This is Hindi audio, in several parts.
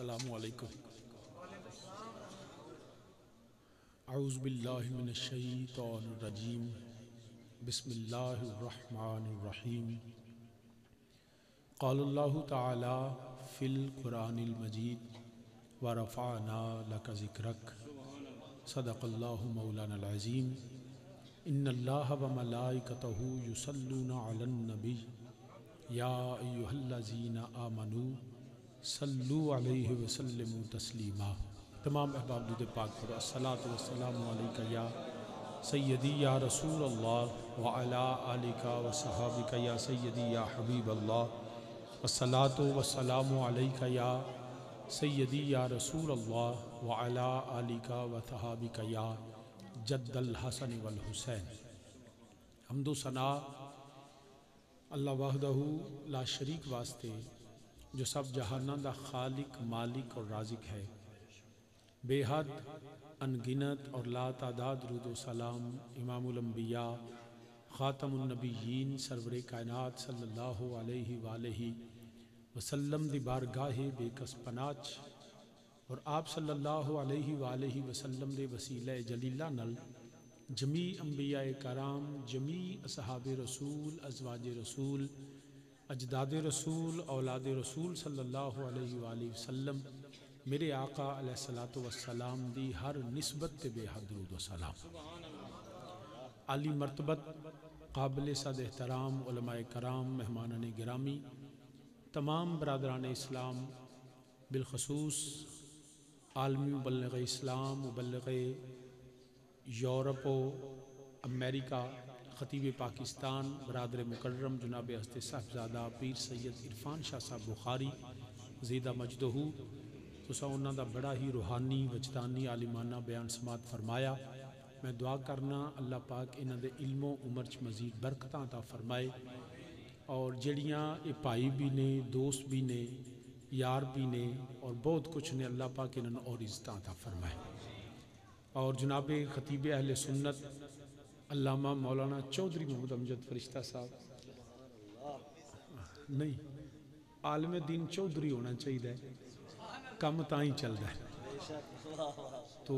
अस्सलामु अलैकुम। औज़ु बिल्लाहि मिनश शैतानिर रजीम। बिस्मिल्लाहिर रहमानिर रहीम। क़ालल्लाहु तआला फ़िल क़ुरानिल मजीद व रफ़अना लका ज़िक्रक। सदक़ल्लाहु मौलानाल अज़ीम। इन्नल्लाहा व मलाइकतहु युसल्लूना अलन नबी या अय्युहल्लज़ीना आमनू सल्लु अलैहि व सल्लिमू तस्लीमा। तमाम अहबाब दुरूद पाक पढ़ो। अस्सलातु वस्सलामु अलैका या सय्यदी या रसूल अल्लाह व अला आलिका व सहाबिका या सय्यदी या हबीब अल्लाह। अस्सलातु वस्सलामु अलैका या सय्यदी या रसूल अल्लाह व अला आलिका व सहाबिका या जद्दल हसन वल हुसैन। हम्दो सना अल्लाह वहदहू ला शरीक वास्ते जो सब जहाना दा खालिक मालिक और राजिक है। बेहद अनगिनत और ला तादाद दुरूद व सलाम इमामुल अंबिया ख़ातमुन नबिय्यीन सरवरे कायनात सल्लल्लाहु अलैहि वालैहि वसल्लम दी बारगाहे बेकस पनाच और आप सल्लल्लाहु अलैहि वालैहि वसल्लम दे वसीला जलीला नल जमी अंबिया कराम जमी असहाबे रसूल अज़वाज रसूल अजदाद रसूल औलाद रसूल सल्लल्लाहु अलैहि वसल्लम मेरे आका अलैहिस्सलातु वस्सलाम दी हर निस्बत ते बेहद दुरूद व सलाम। आली मर्तबत काबिल सद एहतराम उलमाए कराम मेहमानान गिरामी तमाम बरादरान इस्लाम बिलखसूस आलमी मुबल्लिग़ इस्लाम मुबल्लिग़ यूरोप अमेरिका ख़तीब पाकिस्तान बरादर मुकर्रम जनाब हस्ते साहबजादा पीर सैयद इरफान शाह साहब बुखारी ज़ीदा मजदहू तुसा उन्हां दा बड़ा ही रूहानी वजदानी आलिमाना बयान समात फरमाया। मैं दुआ करना अल्लाह पाक इन्हां दे इल्मो उमर च मज़ीद बरकतां अता फरमाए और जड़ियाँ ये भाई भी ने दोस्त भी ने यार भी ने और बहुत कुछ ने अल्लाह पाक इन्हां और इज़्ज़तां अता फरमाए। और जनाब ख़तीब अहले सुन्नत अल्लामा मौलाना चौधरी मोहम्मद अमजद फरिश्ता साहब नहीं आलम दीन चौधरी होना चाहिए, कम ताई चलता है। तो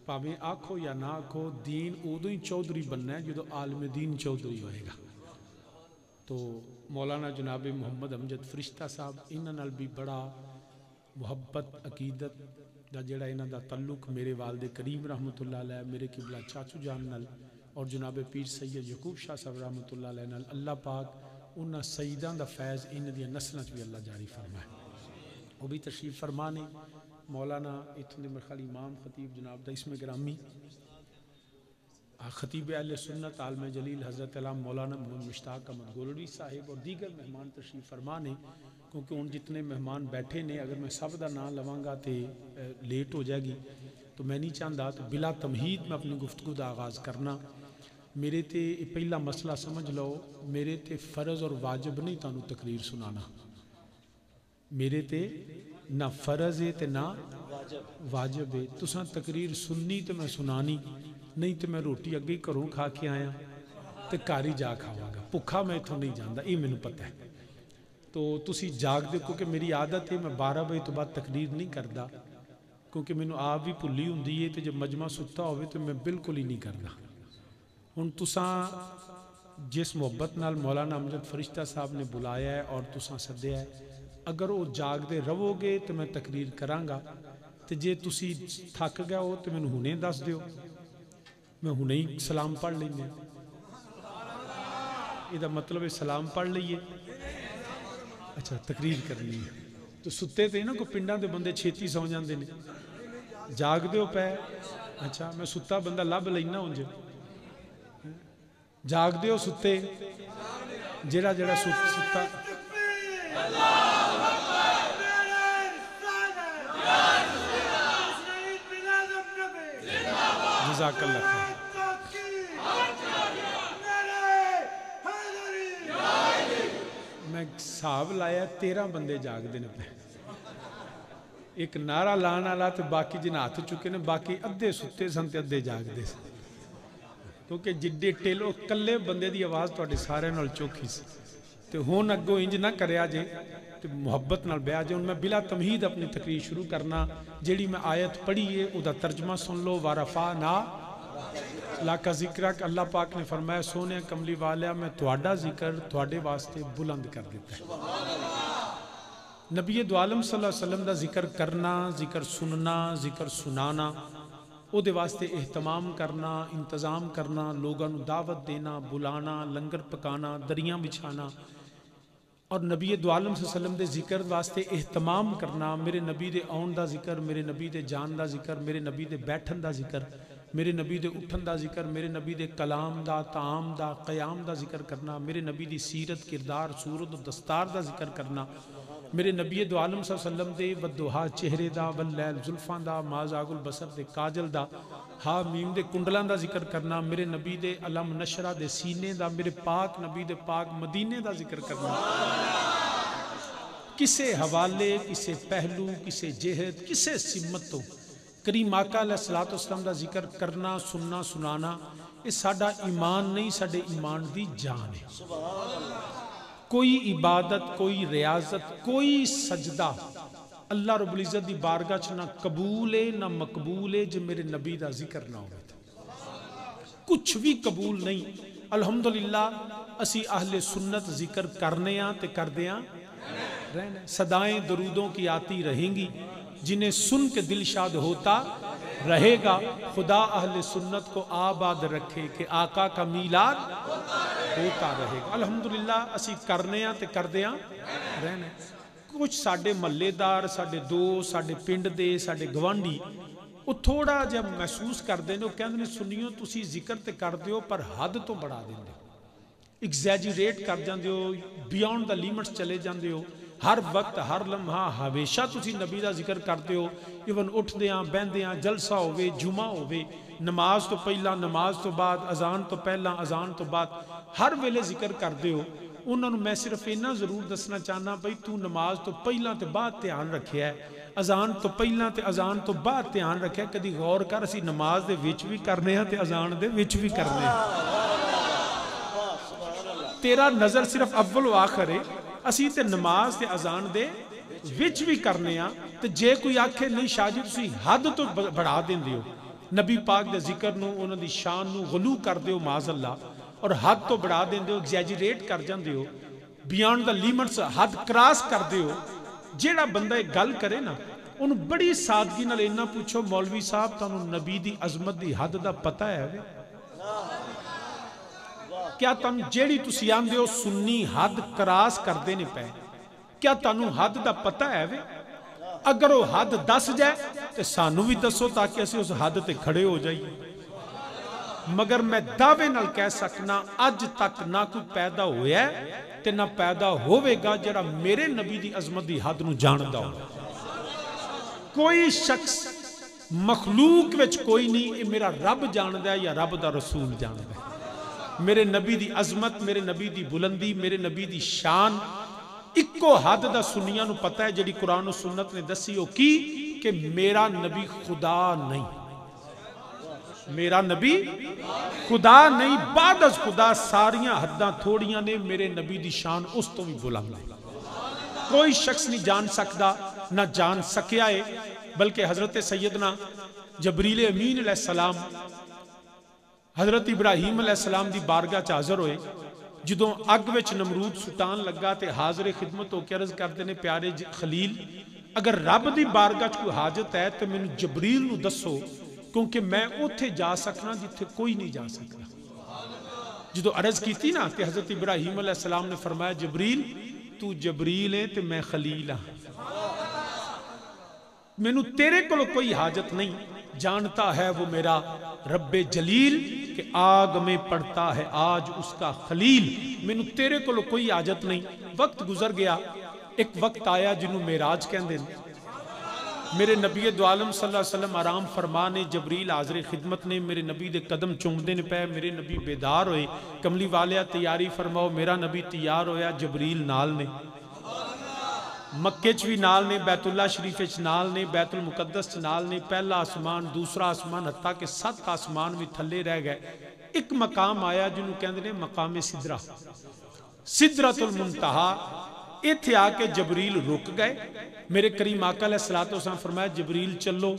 भावें आखो या ना आखो दीन उदों ही चौधरी बनना है जो आलम दीन चौधरी होएगा। तो मौलाना जनाब मोहम्मद अमजद फरिश्ता साहब इन्हां नाल भी बड़ा मुहब्बत अकीदत दा जिहड़ा इन्हां दा तल्लुक मेरे वालिद करीम रहमतुल्लाह अलैह मेरे किबला चाचू जान नाल और जनाब पीर सैयद यकूब शाह साहब रहमतुल्लाह अलैह नाल अल्लाह पाक उन्हां सईदां दा फैज़ इन्हां दी नस्लां च भी अल्लाह जारी फरमाए। वो भी तशरीफ फरमा ने मौलाना इत्थों के मेरे ख्याल इमाम खतीब जनाब दा इसमें ग्रामी खतीब अहले सुन्नत आलम जलील हज़रत अल्लाह मौलाना मोहम्मद मुश्ताक अहमद गोलवी साहिब और दीगर मेहमान तशरीफ फरमा ने। क्योंकि उन जितने मेहमान बैठे ने अगर मैं सब का नाम लवांगा तो लेट हो जाएगी, तो मैं नहीं चाहता। तो बिला तमहीद मैं अपनी गुफ्तगू का आगाज़ करना। मेरे ते पहला मसला समझ लो, मेरे ते फ़र्ज़ और वाजिब नहीं तुहानू तकरीर सुनाना। मेरे ते ना फ़र्ज़ है तो ना वाजिब है। तुसां तकरीर सुननी तो मैं सुनानी, नहीं तो मैं रोटी अगे घरों खा के आया तो घर ही जा खावांगा, भुखा मैं इत्थों नहीं जाता, ये मैनू पता है। तो तुसी जागदे, क्योंकि मेरी आदत है मैं 12 बजे तो बाद तकरीर नहीं करता, क्योंकि मैनू आप भी भुली होंदी है। तो जब मजमा सुता हो तो मैं बिल्कुल ही नहीं करता। हुण तुसां जिस मुहब्बत नाल मौलाना अमजद फरिश्ता साहब ने बुलाया है और तुसां सद्दिया है, अगर वो जागदे रहोगे तो मैं तकरीर करांगा, तो जे तुसी थक गए हो तो मैनू हुणे दस दिओ, मैं हुणे ही सलाम पढ़ लैंदे। इहदा मतलब है सलाम पढ़ लईए। अच्छा तकरीर करनी है तो सुते तो ना कोई पिंडां दे बंदे छेती सौ जाते हैं, जागदे हो पै। अच्छा मैं सुता बंदा लभ लैना उंज, जागदे हो सुते जेड़ा जेड़ा सुता जज़ाकल्लाह खैर। मैं हिसाब लाया 13 बंदे जागते ने पे, एक नारा लाने वाला तो बाकी जिन्हें हाथ चुके ने, बाकी अद्धे सुते सन ते अद्धे जागते सन। क्योंकि जिड्डे टेलो कल्ले बंदे की आवाज़ तुहाडे सारे नाल चौखी सी। तो हुण अगों इंज ना करया जे तो मुहब्बत नाल ब्याह जे। हुण मैं बिला तमहीद अपनी तकरीर शुरू करना। जिहड़ी मैं आयत पढ़ी है उहदा तर्जमा सुन लो। वारफा ना लाका जिक्र, अल्लाह पाक ने फरमाया सोने कमली वालिया मैं तुहाडा जिक्र तुहाडे वास्ते बुलंद कर दिता है। नबी दो आलम सल्लल्लाहु अलैहि वसल्लम दा जिक्र करना, जिक्र सुनना, जिक्र सुनाना, ਉਹਦੇ वास्ते एहतमाम करना, इंतज़ाम करना, लोगों को दावत देना, बुलाना, लंगर पकाना, दरियाँ बिछाना और नबी दो आलम सल्लल्लाहु अलैहि वसल्लम के जिक्र वास्ते एहतमाम करना। मेरे नबी के आउण का जिक्र, मेरे नबी के जान का जिक्र, मेरे नबी के बैठन का जिक्र, मेरे नबी के उठन का जिक्र, मेरे नबी के कलाम का, ताम का, क़याम का जिक्र करना, मेरे नबी की सीरत, किरदार, सूरत और दस्तार का जिक्र करना, मेरे नबी दो आलम सल्लल्लाहु अलैहि वसल्लम के वदुहा चेहरे का, वल्लैल जुल्फां का, माजागुल बसर के काजल का, हा मीम के कुंडलों का जिक्र करना, मेरे नबी के अलम नशरा के सीने का, मेरे पाक नबी के पाक मदीने का जिक्र करना। किसे हवाले, किसे पहलू, किसे जेहद, किसे सिमत तो करीम आका अलैहिस्सलातु वस्सलाम का जिक्र करना, सुनना, सुनाना, ये साडा ईमान नहीं, साडे ईमान की जान है। कोई इबादत, कोई रियाजत, कोई सजदा अल्लाह रब्बुल इज़्ज़त दी बारगाह च ना कबूल है ना मकबूल है जो मेरे नबी का जिक्र ना हो। कुछ भी कबूल नहीं। अल्हम्दुलिल्लाह असी अहले सुन्नत जिक्र करने ते करदे रहना। सदाएं दरूदों की आती रहेंगी, जिन्हें सुन के दिल शाद होता रहेगा। खुदा अहले सुन्नत को आबाद रखे कि आका का मीलाद होता रहेगा। अल्हम्दुलिल्लाह असी करने ते करदे रहना। कुछ साडे महल्लेदार, साडे दोस्त, साडे पिंड दे, साडे गवांढी वो थोड़ा जब महसूस करते हैं, कहते हैं सुनियो तुसी जिक्र तो करते हो पर हद तो बढ़ा देंगे, एग्जैजरेट कर जाते हो, बियॉन्ड द लिमिट्स चले जाते हो। हर वक्त हर लम्हा हमेशा तुसी नबी का जिक्र करते हो। इवन उठद्या बहद्या, जलसा होवे, जुमा होवे, नमाज तो पहला, नमाज तो बाद, अजान तो पहला, अजान तो बाद, हर वेले जिक्र करते हो। उन्होंने मैं सिर्फ इन्ना जरूर दसना चाहना भाई तू नमाज तो पहला तो बाद ध्यान रखिया है, अजान तो पहला तो अजान तो बाद ध्यान रखिया। कभी गौर कर, असी नमाज दे विच भी करने हैं ते अजान दे विच भी करने हैं। तेरा नज़र सिर्फ अव्वल व आखिर है, असी ते नमाज ते अजान दे विच भी करने आ। ते जे कोई आखे नहीं शाह जी तुसी हद तो बढ़ा देंदे हो, नबी पाक दे जिक्र नूं, उन्हां दी शान नूं गलू करदे हो माज़अल्लाह, और हद तो बढ़ा देंदे हो, एग्जैजरेट कर जाते हो, बियॉन्ड द लिमिट्स हद क्रॉस करते हो। जेड़ा बंदा एक गल करे ना उन्होंने बड़ी सादगी नाल इन्ना पूछो, मौलवी साहब तुहानूं नबी दी अजमत दी हद दा पता है? क्या तुम जेड़ी तुसी आंदे हो सुन्नी हद क्रॉस करते ने पे, क्या तुहानूं हद दा पता है वे? अगर वो हद दस जाए तो सानू भी दसो ताकि असीं उस हद ते खड़े हो जाइए। मगर मैं दावे नाल कह सकना अज तक ना कोई पैदा होया ते ना पैदा होवेगा जेड़ा मेरे नबी दी अजमत दी हद नूं जानदा हो। कोई शख्स मखलूक विच कोई नहीं, ये मेरा रब जानदा है या रब दा रसूल जानदा है। मेरे नबी दी अजमत, मेरे नबी दी बुलंदी, मेरे नबी दी शान इक्को हद दा सुन्नियां नूं पता है, जिहड़ी कुरान और सुन्नत ने दसी हो की कि मेरा नबी खुदा नहीं, मेरा नबी खुदा नहीं, बाद अज खुदा सारियां हद्दां थोड़ियां ने, मेरे नबी दी शान उस तो भी बुलंद है। कोई शख्स नहीं जान सकता ना जान सकिया है। बल्कि हजरत सैयदना जबरील अमीन अलैहिस्सलाम हजरत इब्राहीम अलैहिस्सलाम दी बारगाह च हाज़र होए। जदों अग विच नमरूद सुटान लगा तो हाज़र खिदमत होकर अर्ज करते हैं, प्यारे खलील अगर रब दी बारगाह च कोई हाजत है तो मैनूं जबरील नूं दसो, क्योंकि मैं उत्थे जा सकना जिथे कोई नहीं जा सकता। जो अर्ज की ना तो हजरत इब्राहीम अलैहिस्सलाम ने फरमाया, जबरील तू जबरील है तो मैं खलील हाँ, मैनू तेरे को कोई हाजत नहीं, जानता है वो मेरा रब्बे जलील कि आग में पड़ता है आज उसका खलील, मैनू तेरे को कोई हाजत नहीं। वक्त गुजर गया, एक वक्त आया जिन्हों मेराज कहते हैं। मेरे नबी दो आलम सल्लल्लाहु अलैहि वसल्लम आराम फरमा ने, जबरील हाज़िर खिदमत ने, मेरे नबी दे कदम चूमते ने पे, मेरे नबी बेदार होए। कमली वालिया तैयारी फरमाओ, मेरा नबी तैयार होया, जबरील नाल ने, मक्के च भी नाल ने, बैतुल्ला शरीफ च नाल ने, बैतुल मुकद्दस च नाल ने। पहला आसमान, दूसरा आसमान, हत्ता के 7 आसमान भी थले रह गए। एक मकाम आया जिन्होंने कहते हैं मकामे सिदरा। सिदरतुल मुंतहा, इत्थे आके जबरील रुक गए। मेरे करीम आका अलैहिस्सलातु वस्सलाम फरमाया जबरील चलो।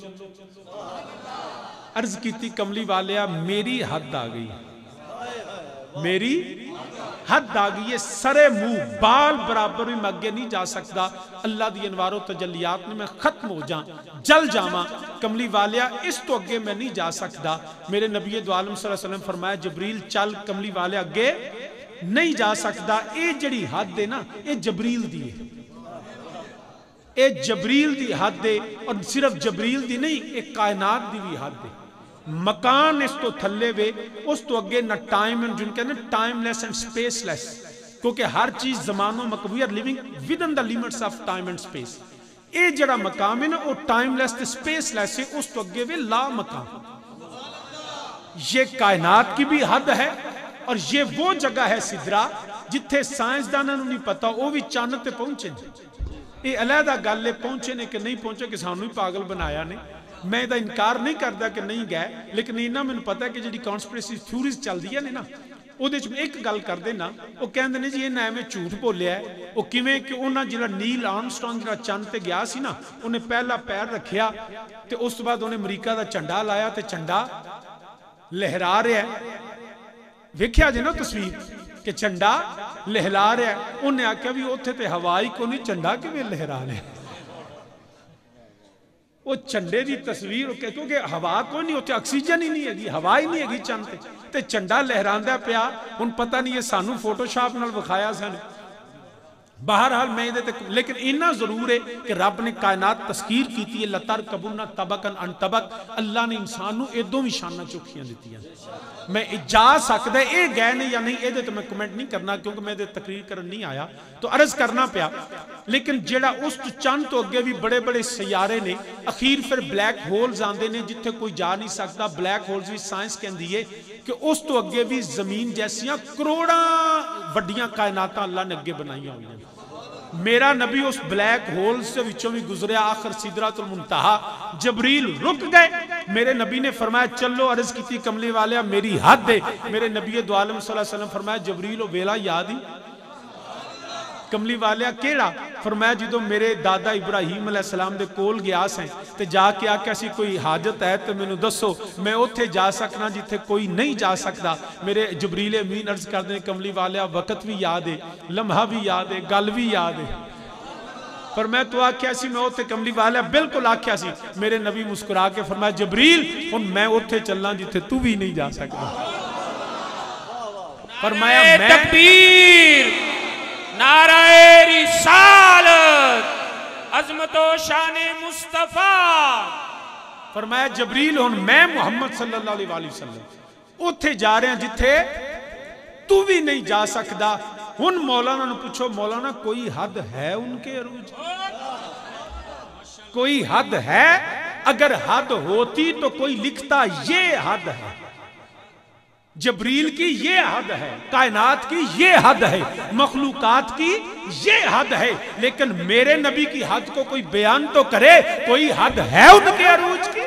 अर्ज की कमली वालिया मेरी हद आ गई, मेरी हद आ गई है, सरे मुंह बाल बराबर भी मैं अगे नहीं जा सकता। अल्लाह दी अनवारो तजल्लियात में मैं खत्म हो जा, जल जावा। कमली वालिया इस तो अगे मैं नहीं जा सकता। मेरे नबी दो आलम सल्लल्लाहु अलैहि वसल्लम फरमाया जबरील चल। कमली वालिया अगे नहीं जा सकता। ये जड़ी हद है ना, ये जबरील दी है, ये जबरील दी हद है। और सिर्फ जबरील दी नहीं, एक कायनात दी भी हद है। मकान इस तो थले वे, उस तो अगे ना टाइम एंड, जिनके कहते टाइमलेस एंड स्पेसलेस, क्योंकि हर चीज जमानों मक, we are living within the limits of time and space. ये जड़ा मकाम है ना, वो टाइमलेस ते स्पेसलेस है। उस तो अगे वे ला मकाम। ये कायनात की भी हद है। और ये वो जगह है सिदरा जिथे साइंसदानों नहीं पता, वो भी चंद ते पहुंचे। ये अलहदा गल है, पहुंचे ने कि नहीं पहुंचे, कि सानू ही पागल बनाया ने। मैं इहदा इनकार नहीं करता कि नहीं गए, लेकिन इन्ना मैनूं पता है कि जी कॉन्स्पिरेसी थ्योरीज चलदी ने ना, ਉਹਦੇ ਚ एक गल करते ना, वो कहते हैं जी इन्हें एवं झूठ बोलिया है। वो किवें कि उन्हें जो नील आर्मस्ट्रांग जो चंद ते गया सी ना, उन्हें पहला पैर रखिया तो उस तो बाद उन्हें अमरीका का झंडा लाया तो झंडा लहरा रहा है। वेख्या जे ना तस्वीर कि झंडा लहरा रहा है। उन्हें आख्या भी उत्थे ते हवाई को नहीं, झंडा किवें लहरा रहा है। वो झंडे की तस्वीर, क्योंकि हवा कोई नहीं, उत्थे ऑक्सीजन ही नहीं हैगी, हवा ही नहीं हैगी चंद ते झंडा लहरांदा पिया। हुण पता नहीं है सानू फोटोशॉप नाल विखाया सन। बहरहाल मैं ये, लेकिन इन्ना जरूर है कि रब ने कायनात तस्कीर की है, लतर कबुना तबकन अन तबक। अल्लाह ने इंसान नूं इदों भी शाना चौखियां दित्तियां। मैं जा सकता ये गए ने या नहीं, ये तो मैं कमेंट नहीं करना, क्योंकि मैं तकरीर करन नहीं आया, तो अर्ज करना पिया। लेकिन जेड़ा उस चंद तो अगे भी बड़े बड़े सैयारे ने, अखीर फिर ब्लैक होल्स आते हैं जिथे कोई जा नहीं सकता। ब्लैक होल्स भी साइंस कहती है कि उस तो अगे भी जमीन जैसियां करोड़ां वड्डियां कायनात अल्लाह ने अगे बनाई हुई हैं। मेरा नबी उस ब्लैक होल से विचों भी गुजरिया, आखिर सिदरतुल मुंतहा। जबरील रुक गए। मेरे नबी ने फरमाया चलो। अर्ज की कमली वाले मेरी हद है। मेरे नबी दो आलम सल्लल्लाहु अलैहि वसल्लम फरमाया जबरील वो वेला याद ही। कमली वालिया केड़ा? फरमाया जो मेरे दादा इब्राहिम अलैहिस्सलाम दे कोल गया से ते जाके आख्या सी कोई हाजत है तो मैनू दसो, मैं उत्थे जा सकना जिथे कोई नहीं जा सकता। मेरे जबरील अमीन अर्ज करते कमली वालिया वक्त भी याद है, लम्हा भी याद है, गल भी याद है। पर मैं तो आख्या सी मैं उत्थे कमली वालिया बिल्कुल आख्या सी। मेरे नबी मुस्कुरा के फरमाया जबरील हुण मैं उत्थे चलना जिथे तू भी नहीं जा सकता। फरमाया मैं तकबीर, नाराए रिसालत, अज़मतो शाने मुस्तफा। फरमाया जबरील हुण मैं मुहम्मद सल्लल्लाहु अलैहि वसल्लम उत्थे जा रहे हैं जिथे तू भी नहीं जा सकता। हुण मौलाना ने पूछो, मौलाना कोई हद है उनके अरूज? कोई हद है? अगर हद होती तो कोई लिखता ये हद है, जबरील की ये हद है, कायनात की ये हद है, मखलूकात की ये हद है। लेकिन मेरे नबी की हद को कोई बयान तो करे। कोई हद है उनके अरूज की?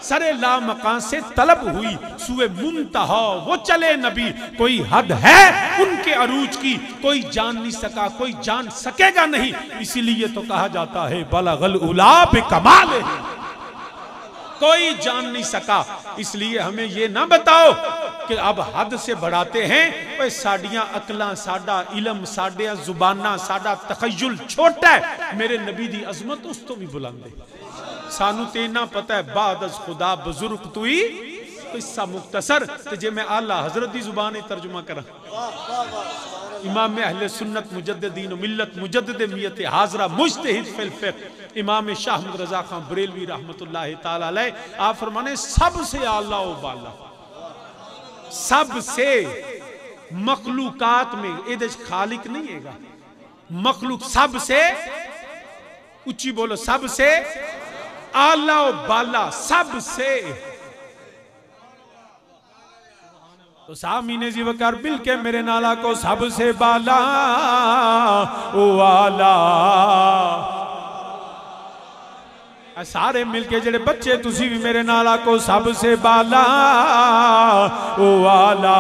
सरे ला मकान से तलब हुई सुए मुंतहा वो चले नबी। कोई हद है उनके अरूज की? कोई जान नहीं सका, कोई जान सकेगा नहीं। इसीलिए तो कहा जाता है बलगल उला बिकमाल, कोई जान नहीं सका। इसलिए हमें ये ना बताओ कि अब हद से बढ़ाते हैं। साडियां अकलां, साडा इलम, साडियां जुबाना, साडा तखय्युल छोटा है। मेरे नबी दी अजमत उस तो भी बुलंद है। सानू ते इन्ना पता है बाद अज खुदा बुजुर्ग तू ही किस्सा मुख्तसर। ते जे मैं आला हजरत दी जुबान ही तर्जुमा करा, इमाम अहले सुन्नत मुजद्दिदीन मिल्लत मुजद्दिद मियत हाजरा मुज्तहिद फिल फिक़्ह इमाम शाह अहमद रज़ा खान बरेलवी रहमतुल्लाहि तआला अलैह आप फरमाने सबसे आला व बाला, सबसे मखलूकात में एदे खालिक नहीं हैगा। मखलूक सबसे उच्ची बोलो, सबसे आला व बाला, सबसे। तो सामीने जी वकार बिल के मेरे नाला को सबसे बाला ओ आला। सारे मिलके जेड़े बच्चे तुसी भी मेरे नाला को सबसे बाला ओ आला।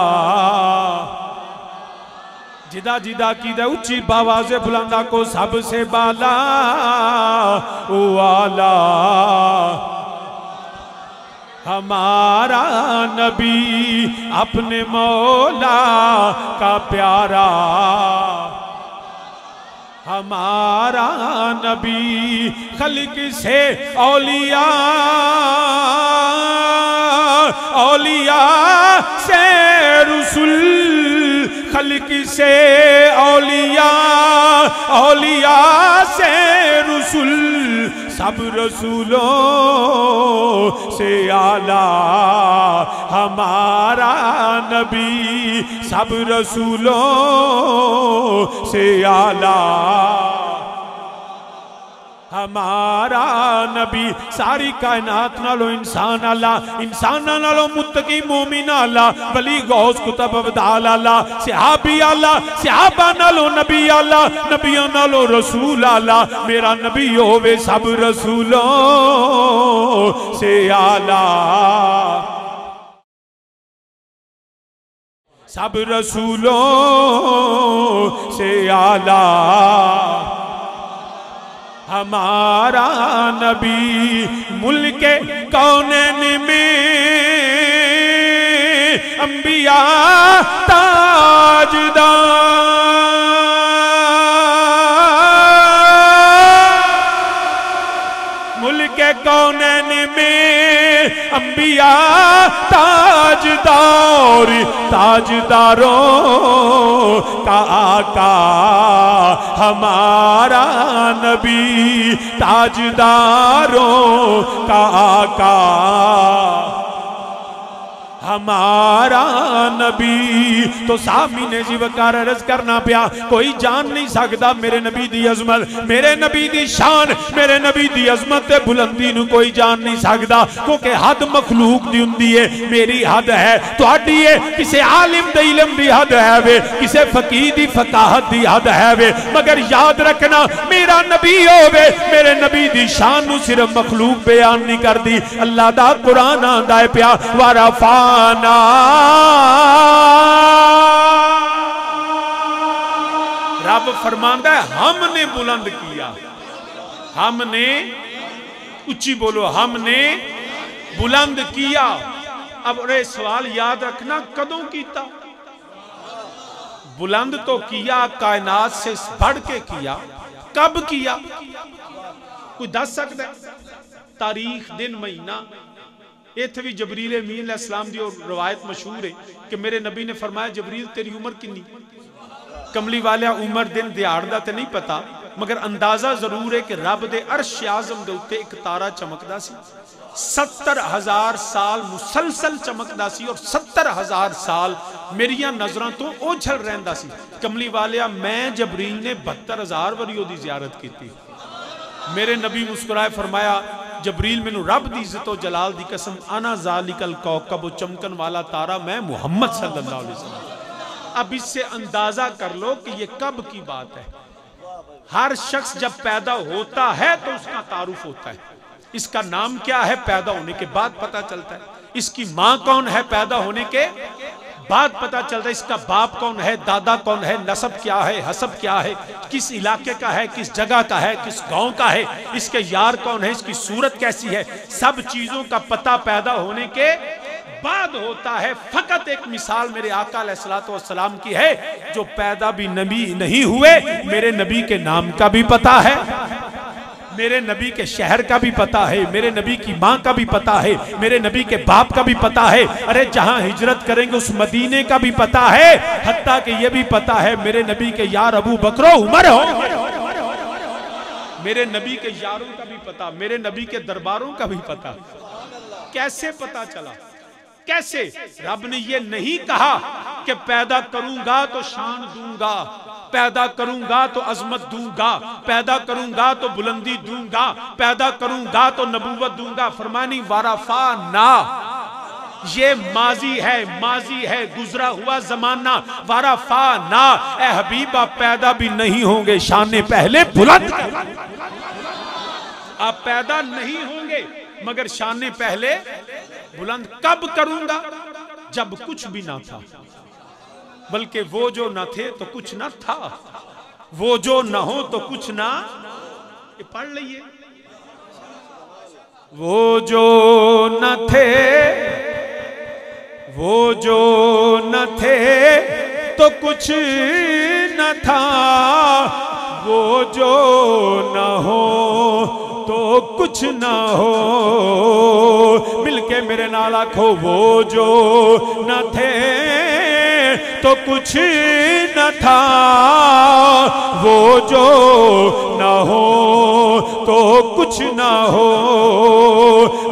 जिदा जिदा की दे उच्ची बावाज़े बुलंदा को सबसे बाला ओ आला हमारा नबी अपने मौला का प्यारा, हमारा नबी खल्क से औलिया, औलिया से रसूल, खल्क से औलिया, औलिया से रसूल, सब रसूलों से आला हमारा नबी, सब रसूलों से आला हमारा नबी। सारी कायनात नालो इंसान आला, इंसान नालो मुत्तकी मोमिन आला, वली गौस कुतब अब्दाल आला, सहाबी आला, सहाबा नालो नबी आला, नबियों नालो रसूल आला। मेरा नबी होवे सब रसूलों से आला, सब रसूलों से आला हमारा नबी। मुल्के कौनैन में अंबिया ताजदार, मुल्के कौनैन में अंबिया ताजदार, ताजदारों का आका हमारा नबी, ताजदारों का आका हमारा नबी। तो सामने जीवकार अर्ज करना पिया, कोई जान नहीं सकता मेरे नबी दी अजमत, मेरे नबी दी शान, मेरे नबी दी अजमत ते बुलंदी नू कोई जान नहीं सकता, क्योंकि हद मखलूक दी हुंदी है, मेरी हद है, तुहाडी है, किसी आलिम दी इल्म दी हद है वे, किसी फकीह दी फकाहत दी हद है वे, मगर याद रखना मेरा नबी होवे, मेरे नबी दी शान नू सिर्फ मखलूक बयान नहीं करदी। अल्लाह दा कुरान आंदा है पिया, वरफा रब फरमांदा है हमने बुलंद किया, हमने, ऊंची बोलो, हमने बुलंद किया। अब रे सवाल याद रखना, कदों कीता? बुलंद तो किया, कायनात से बढ़ के किया, कब किया? कोई दस सकता है? तारीख, दिन, महीना? इत्थे भी जबरील अमीन अलैहिस्सलाम दी रवायत मशहूर है कि मेरे नबी ने फरमाया, जबरील तेरी उम्र कितनी? कमली वालिया उम्र दिन दिहाड़ दा ते नहीं पता, मगर अंदाजा जरूर है कि रब दे अर्श आज़म दे उत्ते एक तारा चमकदा सी, 70,000 साल मुसलसल चमकदा सी, और 70,000 साल मेरिया नजरों तो ओझल रहिंदा सी। कमली वालिया मैं जबरील ने 72,000 वरी ओदी ज़ियारत की। मेरे नबी मुस्कुराए, फरमाया जबरील मैनू रब दी इज्जत और जलाल दी कसम, आना ज़ालिकल कौकब, चमकन वाला तारा मैं मुहम्मद सल्लल्लाहु अलैहि वसल्लम। अब इससे अंदाजा कर लो कि ये कब की बात है। हर शख्स जब पैदा होता है तो उसका तारुफ होता है, इसका नाम क्या है पैदा होने के बाद पता चलता है, इसकी माँ कौन है पैदा होने के बाद पता चलता है, इसका बाप कौन है, दादा कौन है, नसब क्या है, हसब क्या है, किस इलाके का है, किस जगह का है, किस गांव का है, इसके यार कौन है, इसकी सूरत कैसी है, सब चीजों का पता पैदा होने के बाद होता है। फकत एक मिसाल मेरे आका अलैहिस्सलातु वस्सलाम की है, जो पैदा भी नबी नहीं हुए, मेरे नबी के नाम का भी पता है, मेरे नबी के शहर का भी पता है, मेरे नबी की माँ का भी पता है, मेरे नबी के बाप का भी पता है, अरे जहां हिजरत करेंगे उस मदीने का भी पता है, हत्ता कि ये भी पता है मेरे नबी के यार अबू बकरो उमर हो, मेरे नबी के यारों का भी पता, मेरे नबी के दरबारों का भी पता। कैसे पता चला? कैसे? रब ने ये नहीं कहा कि पैदा करूंगा तो शान दूंगा, पैदा करूंगा तो अजमत दूंगा, पैदा करूंगा तो बुलंदी दूंगा, पैदा करूंगा तो नबूवत दूंगा। फरमानी वारफा ना, ये माजी है, गुजरा हुआ जमाना। वारफा ना, ए हबीबा पैदा भी नहीं होंगे, शाने पहले बुलंद। आप पैदा नहीं होंगे मगर शाने पहले बुलंद। कब करूंगा? जब कुछ भी ना था। बल्कि वो जो न थे तो कुछ न था, वो जो न हो तो कुछ ना। ये पढ़ लीजिए, वो जो न थे, वो जो न थे तो कुछ न था, वो जो न हो तो कुछ न हो। मिलके मेरे नाल आखो, वो जो न थे तो कुछ न था, वो जो न हो तो कुछ न हो।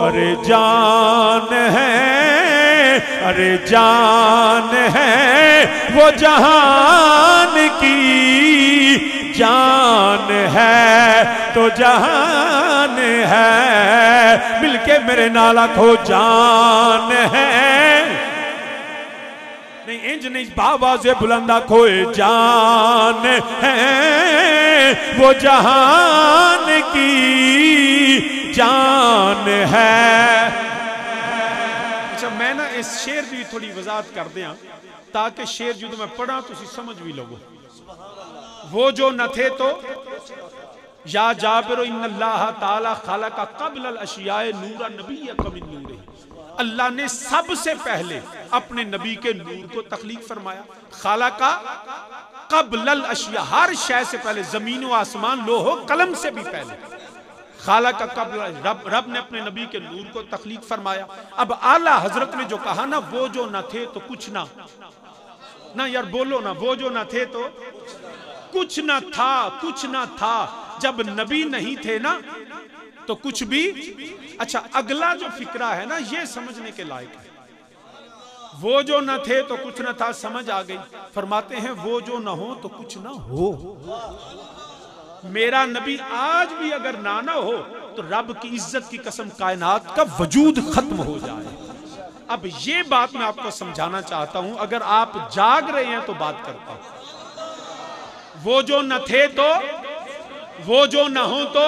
अरे जान है, अरे जान है वो जहान की, जान है तो जहान है। मिलके मेरे नाल आखो, जान है। नहीं इंज नहीं, बाबा से बुलंदा खोए, जान है वो जहान की, जान है। अच्छा मैं ना इस शेर की थोड़ी वजाहत कर दिया ताकि शेर जो मैं पढ़ा तुसी समझ भी लोगो। वो जो न थे तो या जाबिर इन्नल्लाह ताला खलका क़ब्ल अल अशियाए नूरा नबिय्यका मिन नूरिही। अल्लाह ने सबसे पहले अपने नबी के नूर को तख्लीक फरमाया। खलका क़ब्ल अल अशिया, हर शय से पहले, जमीन व आसमान, लोहो कलम से भी पहले। खलका क़ब्ल, रब ने अपने नबी के नूर को तख्लीक फरमाया। अब आला हजरत ने जो कहा ना, वो जो न थे तो कुछ ना, ना यार बोलो ना, वो जो न थे तो कुछ ना था, कुछ ना था। जब नबी नहीं थे ना तो कुछ भी। अच्छा अगला जो फिक्रा है ना, ये समझने के लायक है। वो जो न थे तो कुछ न था, समझ आ गई। फरमाते हैं वो जो न हो तो कुछ ना हो। मेरा नबी आज भी अगर ना हो तो रब की इज्जत की कसम कायनात का वजूद खत्म हो जाए। अब ये बात मैं आपको समझाना चाहता हूं, अगर आप जाग रहे हैं तो बात करता हूं। वो जो न थे तो, वो जो न हो तो,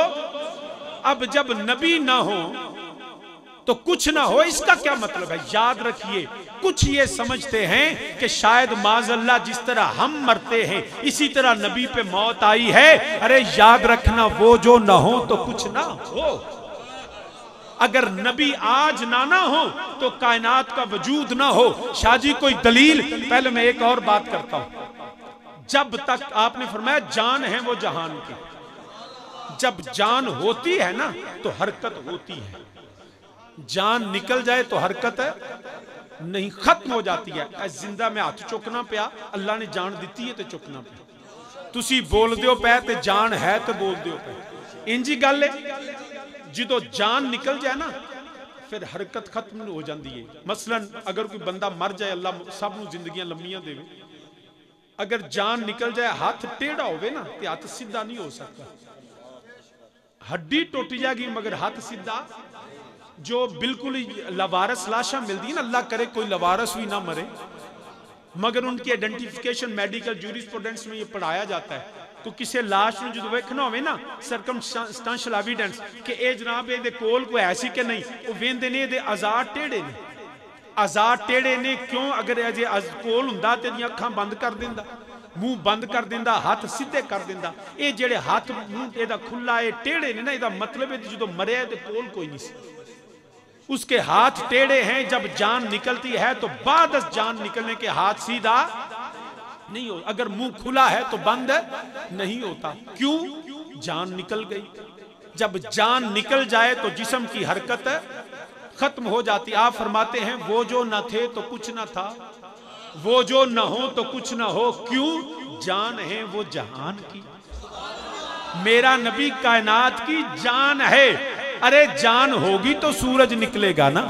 अब जब नबी ना हो तो कुछ ना हो, इसका क्या मतलब है? याद रखिए, कुछ ये समझते हैं कि शायद माज़अल्लाह जिस तरह हम मरते हैं इसी तरह नबी पे मौत आई है। अरे याद रखना, वो जो ना हो तो कुछ ना हो। अगर नबी आज ना हो तो कायनात का वजूद ना हो। शाहजी कोई दलील? पहले मैं एक और बात करता हूं। जब तक आपने फरमाया जान है वो जहान की, जब जान होती है ना तो हरकत होती है। जान निकल जाए तो हरकत नहीं, खत्म हो जाती है। जिंदा में हाथ चुकना पिया, अल्लाह ने जान दी है तो चुकना पिया। तुसी बोल दो पे तो जान है तो बोल दो पे। इंजी गल है, जो जान निकल जाए ना फिर हरकत खत्म हो जाती है। मसलन अगर कोई बंदा मर जाए, अल्लाह सब नूं जिंदगियां लंबियां देवे, अगर जान निकल जाए, हाथ टेढ़ा होवे ना तो हाथ सीधा नहीं हो सकता। हड्डी टूट जाएगी मगर हाथ सीधा। जो बिल्कुल लवारस लाशा मिलती है ना, अल्लाह करे कोई लवारस भी ना मरे, मगर उनकी आइडेंटिफिकेशन मेडिकल जूरिस्प्रूडेंस में ये पढ़ाया जाता है। तो किसी लाश में जो वेखना हो ना, सर्कमस्टेंशियल एविडेंस कि ए जनाब ये कोल कोई ऐसी कि नहीं, वो वेंदे ने आजाद टेढ़े ने, आजाद टेढ़े ने क्यों? अगर अजे कोल हुंदा ते दी अखां बंद कर दिंदा, मुंह बंद कर दिंदा, हाथ सीधे कर दिंदा। ये जेड़े हाथ मुंह एदा खुला है टेढ़े ने ना, एदा मतलब है जो मरिया ते कोल कोई नहीं सी, उसके हाथ टेढ़े हैं। जब जान निकलती है तो बाद जान निकलने के हाथ सीधा नहीं हो। अगर मुंह खुला है तो बंद नहीं होता। क्यों? जान निकल गई। जब जान निकल जाए तो जिस्म की हरकत खत्म हो जाती। आप फरमाते हैं वो जो न थे तो कुछ न था, वो जो न हो तो कुछ न हो। क्यों? जान है वो जहान की। मेरा नबी कायनात की जान है। अरे जान होगी तो सूरज निकलेगा ना।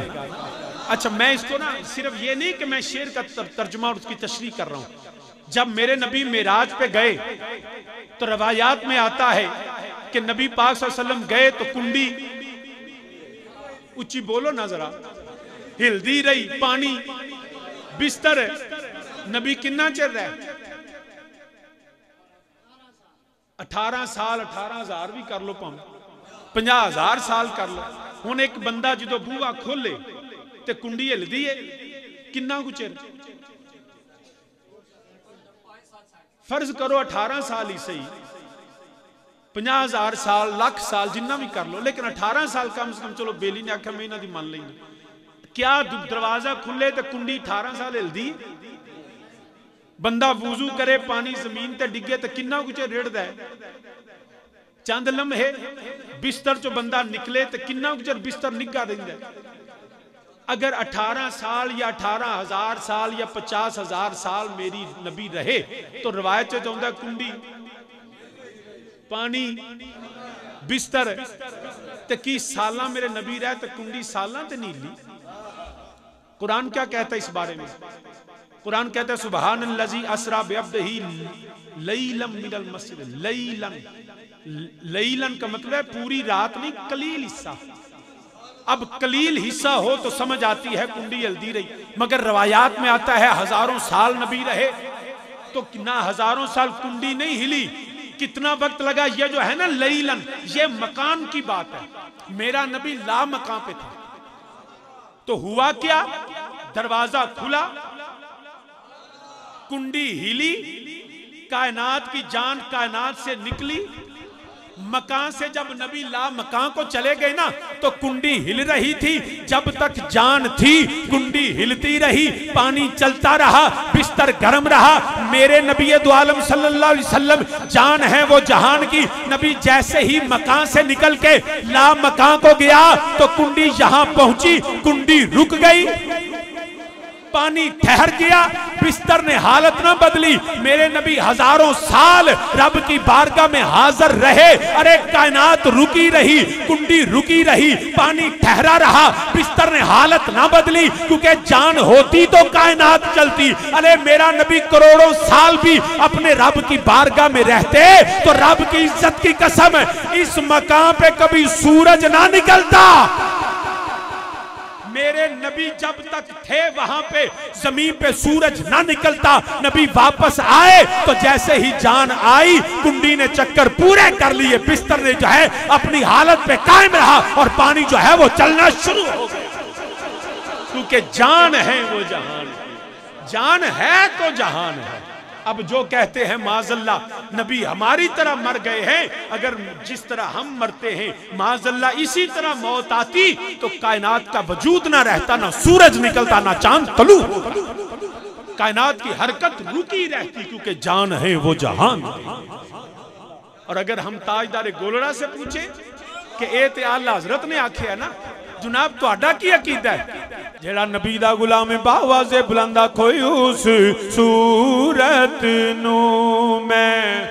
अच्छा मैं इसको ना सिर्फ ये नहीं कि मैं शेर का तर्जुमा और उसकी तशरीह कर रहा हूं। जब मेरे नबी मेराज पे गए तो रवायात में आता है कि नबी पाक सल्लल्लाहु अलैहि वसल्लम गए तो कुंडी, ऊंची बोलो ना जरा, हिलदी रही, पानी बिस्तर। नबी किन्ना चिर रहे? 18 साल, 18,000 भी कर लो, 50,000 साल कर लो। हुण एक बंदा जो बूहा खोले तो कुंडी हिलदी है, किन्ना कुछ चिर? फर्ज करो 18 साल ही सही, 50,000 साल, लाख साल जिन्ना भी कर लो, लेकिन 18 साल कम से कम चलो बेली ने आख्या मैं इन्हां दी मान लेना। क्या दरवाजा खुले तो कुंडी 18 साल हिलदी? बंदा वुजू करे पानी जमीन ते डिगे तो किन्ना कुछ रेड़दा है? चंद लम्हे बिस्तर चो बंदा निकले तो किन्ना कुछ बिस्तर निगा देंदा है। अगर 18 साल या 18,000 साल या 50,000 साल मेरी नबी रहे तो रवायत चाहता कुंडी पानी बिस्तर ते की साला मेरे नबी रहे तो कुंडी साला ते नीली। कुरान क्या कहता है इस बारे में? कुरान कहता है सुबहानल्लज़ी अस्रा बिअब्दिही लैलन मिनल मस्जिद। लैलन, लैलन का मतलब है पूरी रात नहीं, कलील हिस्सा। अब कलील हिस्सा हो तो समझ आती है कुंडी हिलती रही, मगर रवायात में आता है हजारों साल नबी रहे तो ना हजारों साल कुंडी नहीं हिली। कितना वक्त लगा? ये जो है ना लैलन, ये मकान की बात है। मेरा नबी ला मकान पे था तो हुआ क्या? दरवाजा खुला, कुंडी हिली, कायनात की जान कायनात से निकली। मकान से जब नबी ला मकान को चले गए ना तो कुंडी हिल रही थी। जब तक जान थी कुंडी हिलती रही, पानी चलता रहा, बिस्तर गर्म रहा। मेरे नबी दो आलम सल्लल्लाहु अलैहि वसल्लम जान है वो जहान की। नबी जैसे ही मकान से निकल के ला मकान को गया तो कुंडी यहां पहुंची, कुंडी रुक गई, पानी ठहर गया, बिस्तर ने हालत ना बदली। मेरे नबी हजारों साल रब की बारगाह में हाजिर रहे। अरे कायनात रुकी रही, कुंडी रुकी रही, पानी ठहरा रहा, बिस्तर ने हालत ना बदली, क्योंकि जान होती तो कायनात चलती। अरे मेरा नबी करोड़ों साल भी अपने रब की बारगाह में रहते तो रब की इज्जत की कसम इस मकाम पे कभी सूरज ना निकलता। मेरे नबी जब तक थे वहां पे जमीन पे सूरज ना निकलता। नबी वापस आए तो जैसे ही जान आई कुंडी ने चक्कर पूरे कर लिए, बिस्तर ने जो है अपनी हालत पे कायम रहा और पानी जो है वो चलना शुरू हो गया, क्योंकि जान है वो जहान की। जान है तो जहान है। अब जो कहते हैं माज़ल्ला नबी हमारी तरह मर गए हैं, अगर जिस तरह हम मरते हैं माज़ल्ला इसी तरह मौत आती तो कायनात का वजूद ना रहता, ना सूरज निकलता, ना चांद तलू, कायनात की हरकत रुकी रहती, क्योंकि जान है वो जहान। और अगर हम ताजदार गोलड़ा से पूछे कि ए ते आला हजरत ने आखिया ना जनाब तुहाडा की अकीदा है? जेड़ा नबी दा गुलाम बावाज़े बुलंदा खोई उस सूरत नू मैं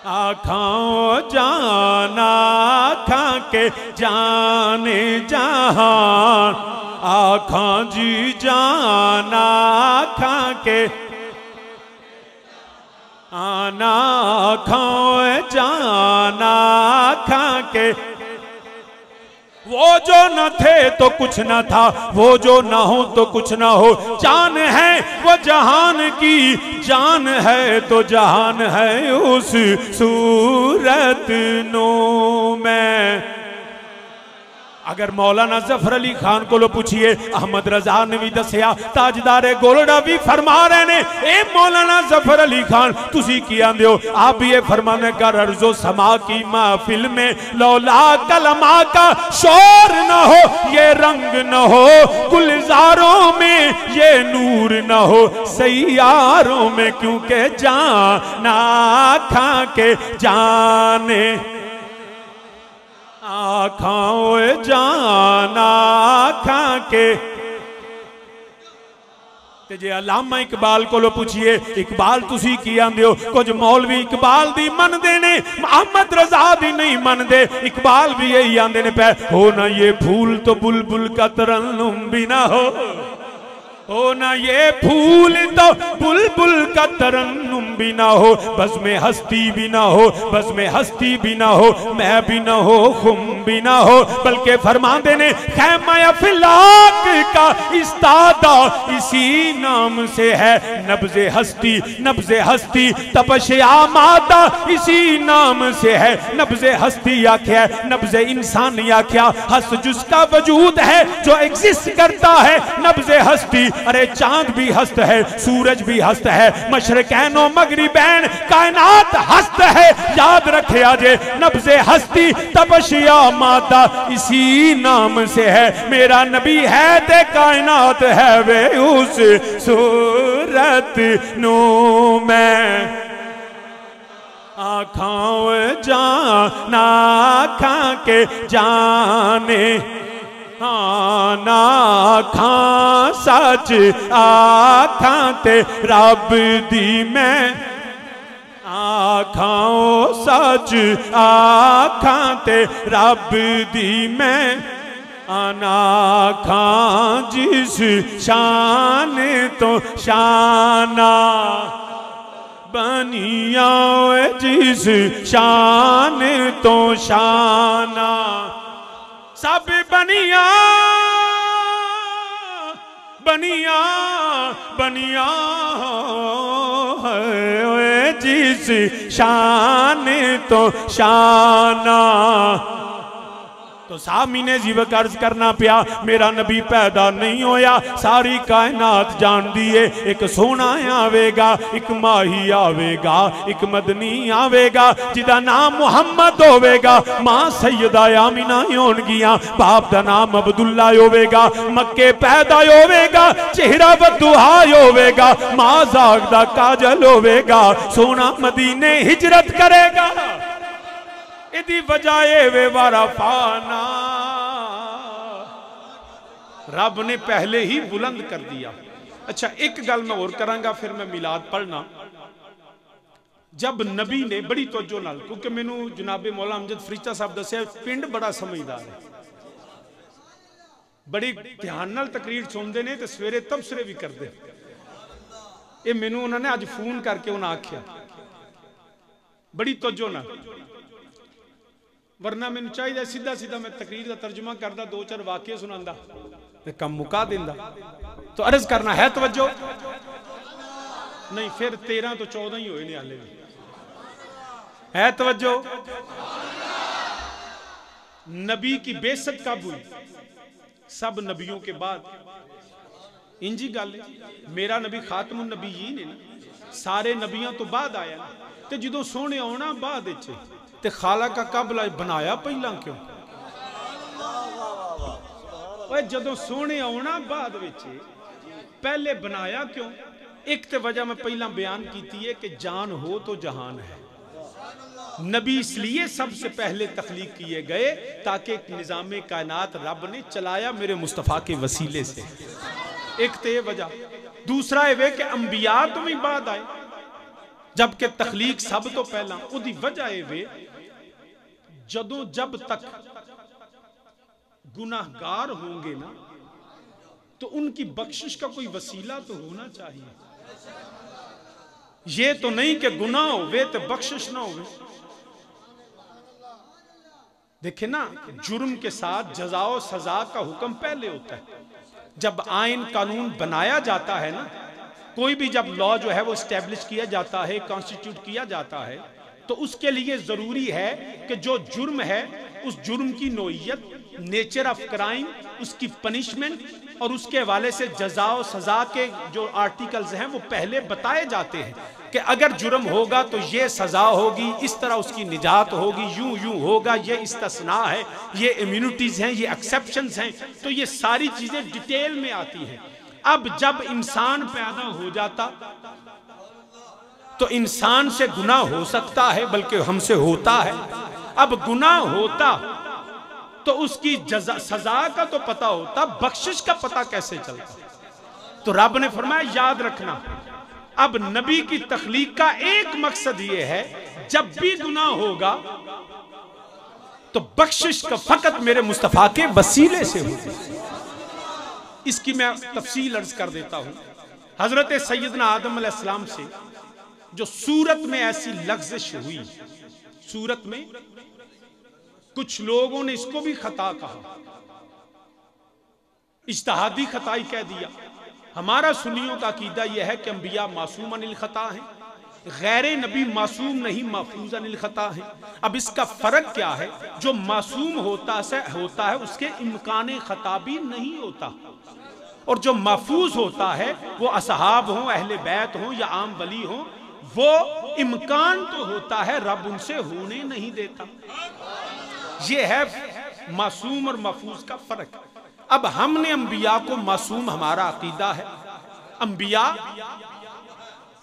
आखां जाना आखां के जाने जहान, आखां जी जाना आखां के आना, आखां जाना आखां के। वो जो न थे तो कुछ न था, वो जो न हो तो कुछ न हो। जान है वो जहान की, जान है तो जहान है उस सूरत नो में। अगर मौलाना जफर अली खान को लो पूछिए, अहमद रजा ने भी दसिया, ताजदारे गोलड़ा भी फरमा रहे ने, ए मौलाना जफर अली खान तुसी की आंदे हो? आप ये फरमाने का अर्जो समा की महफिल में लौला कलमा का शोर न हो, ये रंग न हो गुलजारों में, ये नूर न हो सैयारों में, क्योंकि जाना खा के जाने आखां जाना आखां के। ते जे अलामा इकबाल को पूछिए, इकबाल तुसी की आंदे हो? कुछ मौलवी इकबाल दी मनदे ने, अहमद रजा दी नहीं मनदे। इकबाल भी यही आंदे ने पे, हो ना ये फूल तो बुलबुल का तरन्नुम भी ना हो ना ये फूल तो बुलबुल का तरन्नुम भी ना हो, बज़्म हस्ती भी ना हो, बज़्म हस्ती भी ना हो, मैं भी ना हो, खुम भी ना हो, बल्कि फरमाते ने खैमा अफलाक का इस्तादा इसी नाम से है, नब्ज़े हस्ती, नब्ज़े हस्ती तपश आमादा इसी नाम से है, नब्ज़े हस्ती या क्या, नब्ज़े इंसान या क्या, हस्त जिसका वजूद है जो एग्जिस्ट करता है, नब्ज़े हस्ती। अरे चांद भी हस्त है, सूरज भी हस्त है, मशरकैन और मगरिबैन कायनात हस्त है, याद रखे आजे नब्ज़े हस्ती तपशिया माता इसी नाम से है, मेरा नबी है ते कायनात है वे उस सूरत नो मैं आँखां जाना आँखां के जाने ना आँखां सच आँखां ते रब दी मैं आँखां सच आँखां ते रब दी मैं आँखां जिस शान तो शाना बनिया जिस शान तो शाना सब बनिया बनिया बनिया जिस शान तो शाना। तो सामीने जीवक अर्ज करना पिया मेरा नबी पैदा नहीं होया, सारी कायनात जान दिए, एक सोना आवेगा, एक माही आवेगा, एक मदनी आवेगा जिदा नाम मुहम्मद होवेगा, मां सैयदा आमिना होनगियां, बाप दा नाम अब्दुल्ला होवेगा, मक्के पैदा होवेगा, चेहरा बदुहा होवेगा, मां जाग दा काजल होवेगा, सोना मदीने हिजरत करेगा, इदी वजह वे वारफाना रब ने पहले ही बुलंद कर दिया। अच्छा एक गल मैं और करांगा फिर मैं मिलाद पढ़ना। जब नबी ने बड़ी तवज्जो नाल, क्योंकि मैनू जनाबे मौला अमजद फरीचा साहब दस्या पिंड बड़ा समझदार है, बड़ी ध्यान नाल तकरीर सुनते ने ते सवेरे तबसरे भी करते, ये मैनू उन्होंने अज फोन करके उन्हें आख्या बड़ी तवज्जो नाल, वरना मैनू चाहिए सीधा सीधा मैं तकरीर का तर्जुमा करदा, दो चार वाक्य सुनांदा ते कम मुका देंदा। तो अर्ज करना है तवज्जो नहीं, फिर 13 तो 14 ही होए ने हाले भी है तवज्जो। नबी की बेइज्जत कब हुई? सब नबियों के बाद। इंजी गल मेरा नबी खातमुन नबीयीन है ना, सारे नबियों तो बाद आया ना, ते जो सोने आना बाद ते खाला का कबला बनाया पहला क्यों? जदों सोने आना बाद पहले बनाया क्यों? एक तो वजह मैं पहला बयान की है कि जान हो तो जहान है। नबी इसलिए सबसे पहले तख्लीक किए गए ताकि एक निज़ाम कायनात रब ने चलाया मेरे मुस्तफ़ा के वसीले से। एक तो ये वजह, दूसरा ये कि अंबिया तो भी बाद आए जबकि तख्लीक सब तो पहला। उदी वजह ये जदों जब तक गुनाहगार होंगे ना तो उनकी बख्शिश का कोई वसीला तो होना चाहिए। ये तो नहीं कि गुनाह होवे तो बख्शिश ना होवे। देखे ना, जुर्म के साथ जज़ा सजा का हुक्म पहले होता है। जब आइन कानून बनाया जाता है ना, कोई भी जब लॉ जो है वो स्टैब्लिश किया जाता है, कॉन्स्टिट्यूट किया जाता है, तो उसके लिए जरूरी है कि जो जुर्म है उस जुर्म की नोयत, नेचर ऑफ क्राइम, उसकी पनिशमेंट और उसके हवाले से जजा और सजा के जो आर्टिकल्स हैं वो पहले बताए जाते हैं कि अगर जुर्म होगा तो ये सजा होगी, इस तरह उसकी निजात होगी, यूं यूं होगा, ये इस्तिस्ना है, ये इम्यूनिटीज हैं, ये एक्सेप्शंस हैं। तो ये सारी चीजें डिटेल में आती हैं। अब जब इंसान पैदा हो जाता तो इंसान से गुनाह हो सकता है, बल्कि हमसे होता है। अब गुनाह होता तो उसकी सजा का तो पता होता, बख्शिश का पता कैसे चलता? तो रब ने फरमाया याद रखना, अब नबी की तख्लीक का एक मकसद यह है, जब भी गुनाह होगा तो बख्शिश का फकत मेरे मुस्तफा के वसीले से होगी। इसकी मैं तफसील अर्ज कर देता हूं। हजरत सैयदना आदम अलैहिस्सलाम से जो सूरत में ऐसी लफ्ज़िश हुई, सूरत में कुछ लोगों ने इसको भी खता कहा, इज्तिहादी खताई कह दिया। हमारा सुन्नियों का अकीदा यह है कि अंबिया मासूम अनिल खता है, गैर नबी मासूम नहीं महफूज अनिल खता है। अब इसका फर्क क्या है? जो मासूम होता है उसके इम्कान खता भी नहीं होता, और जो महफूज होता है वो असहाब हो, अहले बैत हो या आम वली हो, वो इम्कान तो होता है, रब उनसे होने नहीं देता। ये है मासूम और महफूज का फर्क। अब हमने अंबिया को मासूम, हमारा अकीदा है अंबिया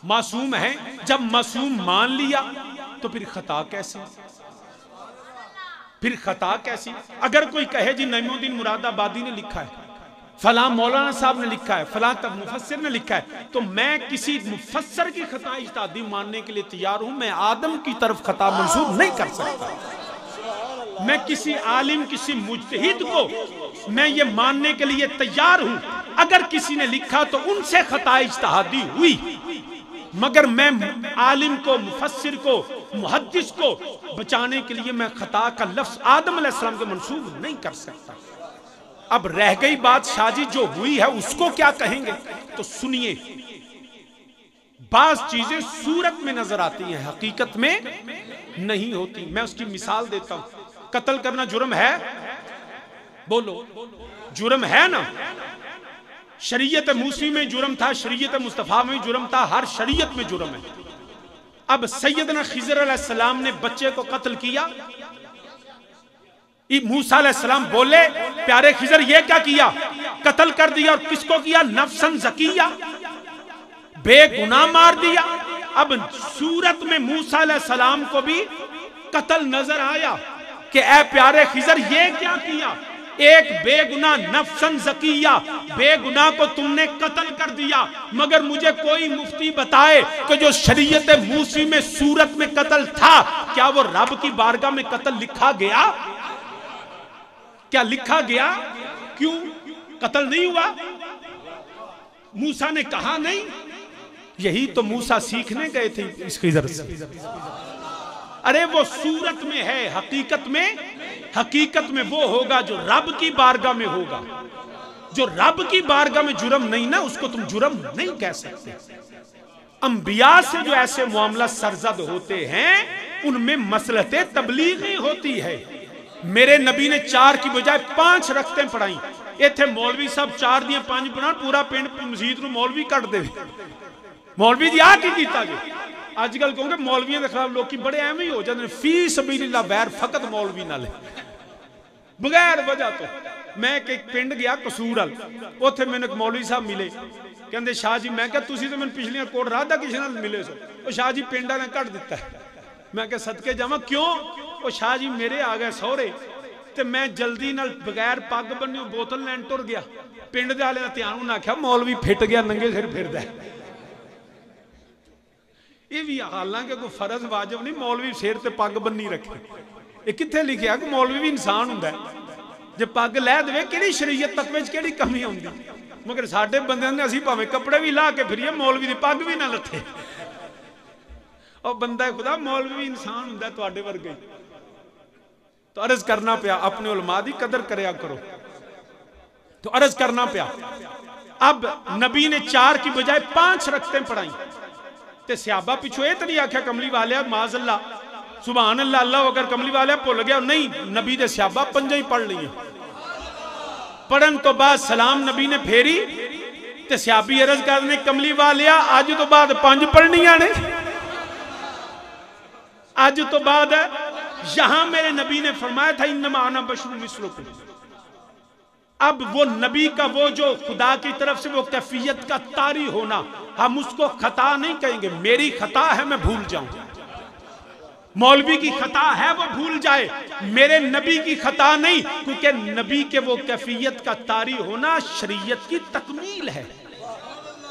मासूम है। जब मासूम मान लिया तो फिर खता कैसी? फिर खता कैसी? अगर कोई कहे जी नईमुद्दीन मुरादाबादी ने लिखा है, फलां मौलाना साहब ने लिखा है, फलां तब मुफस्सिर ने लिखा है, तो मैं किसी मुफस्सिर की खता इज्तिहादी मानने के लिए तैयार हूं। मैं आदम की तरफ खता मंसूब नहीं कर सकता। मैं किसी आलिम, किसी मुज्तहिद को मैं ये मानने के लिए तैयार हूं, अगर किसी ने लिखा तो उनसे खता इज्तिहादी हुई, मगर मैं आलिम को, मुफस्सिर को, मुहद्दिस को बचाने के लिए मैं खता का लफ्ज आदम अलैहिस्सलाम के मंसूब नहीं कर सकता। अब रह गई बात शाजी जो हुई है उसको क्या कहेंगे? तो सुनिए, बाज चीजें सूरत में नजर आती हैं, हकीकत में नहीं होती। मैं उसकी मिसाल देता हूं। कत्ल करना जुर्म है? बोलो, जुर्म है ना? शरीयत मूसी में जुर्म था, शरीयत मुस्तफा में जुर्म था, हर शरीयत में जुर्म है। अब सैयदना खिज़र अलैहिस्सलाम ने बच्चे को कत्ल किया। मूसा अलैहिस्सलाम बोले, प्यारे खिज़र ये क्या किया? कत्ल कर दिया। और किसको किया? नफ्सन ज़किया, बेगुनाह मार दिया। अब सूरत में मूसा अलैहिस्सलाम को भी कत्ल नजर आया कि ऐ प्यारे खिज़र ये क्या किया? एक बेगुनाह नफ्सन ज़किया, बेगुनाह को तुमने कत्ल कर दिया। मगर मुझे कोई मुफ्ती बताए कि जो शरीयत मूसी में सूरत में कत्ल था, क्या वो रब की बारगाह में कत्ल लिखा गया? क्या लिखा गया? क्यों कत्ल नहीं हुआ? मूसा ने कहा नहीं। यही तो मूसा सीखने गए थे इस खिज़र से। अरे वो सूरत में है, हकीकत में वो होगा जो रब की बारगाह में होगा। जो रब की बारगाह में जुर्म नहीं ना, उसको तुम जुर्म नहीं कह सकते। अंबिया से जो ऐसे मामला सरजद होते हैं उनमें मसलहते तबलीगी होती है। मेरे नबी ने 4 की बजाय 5 रखते पढ़ाई। इत्थे मौलवी साहब 4 दियां 5 पढ़ान, पूरा पिंड मस्जिद नूं मौलवी कट दे। मौलवी जी आ की कीता जी? अजकल कहोगे मौलवियों के खिलाफ लोग बड़े एवं ही हो जाते हैं, फी सबीलिल्लाह बैर फकत मौलवी नाल बगैर वजह तो। मैं एक पिंड गया कसूर वाल, उत्थे मैंने एक मौलवी साहब मिले, कहते शाह जी, मैं क्या तुसी तो मैंने पिछलियां कोट राधा किसी नाल मिले सो? वो शाह जी पिंड वाले कट दिता है। मैं क्या सदके जावां? क्यों? वो शाह जी मेरे आ गए सौरे, ते मैं जल्दी नाल बगैर पग बन्नियो बोतल लैन टुर गया। पिंड दे वाले दा ध्यान उन्हें आख्या मौलवी फिट गया, नंगे सिर फिरदा है। ये भी हालांकि कोई फर्ज वाजिब नहीं, मौलवी सिर ते पग बन्नी रखे। ये कित्थे लिखिया कि मौलवी भी इंसान हुंदा है? जे पग लै देवे किहड़ी शरीयत तक विच किहड़ी कमी आउंदी? मगर साडे बंदियां ने असीं भावें कपड़े भी ला के फिरीए, मौलवी दी पग भी ना लथे। और बंदा खुदा मौलवी भी इंसान हुंदा है तुहाडे वर्गे। तो अर्ज करना पिया, अपने उलमा दी कदर करया करो। तो अर्ज करना पिया, अब नबी ने 4 की बजाय 5 रखते पढ़ाई। ते सहाबा पिछो ये तो नहीं आख्या कमली वाले माज अल्लाह सुभान अल्लाह अल्लाह अगर कमली वाले भुल गया नहीं, नबी दे सहाबा 5 ही पढ़ ली। पढ़न तो बाद सलाम नबी ने फेरी ते सहाबी अर्ज करने कमली वाले अज तो बाद 5 पढ़नियां ने। अज तो बाद यहां मेरे नबी ने फरमाया था इन्नमा अना बशरुम मिसलुकुम। अब वो नबी का वो जो खुदा की तरफ से वो कैफियत का तारी होना, हम उसको खता नहीं कहेंगे। मेरी खता है मैं भूल जाऊं, मौलवी की खता है वो भूल जाए, मेरे नबी की खता नहीं, क्योंकि नबी के वो कैफियत का तारी होना शरीयत की तकमील है।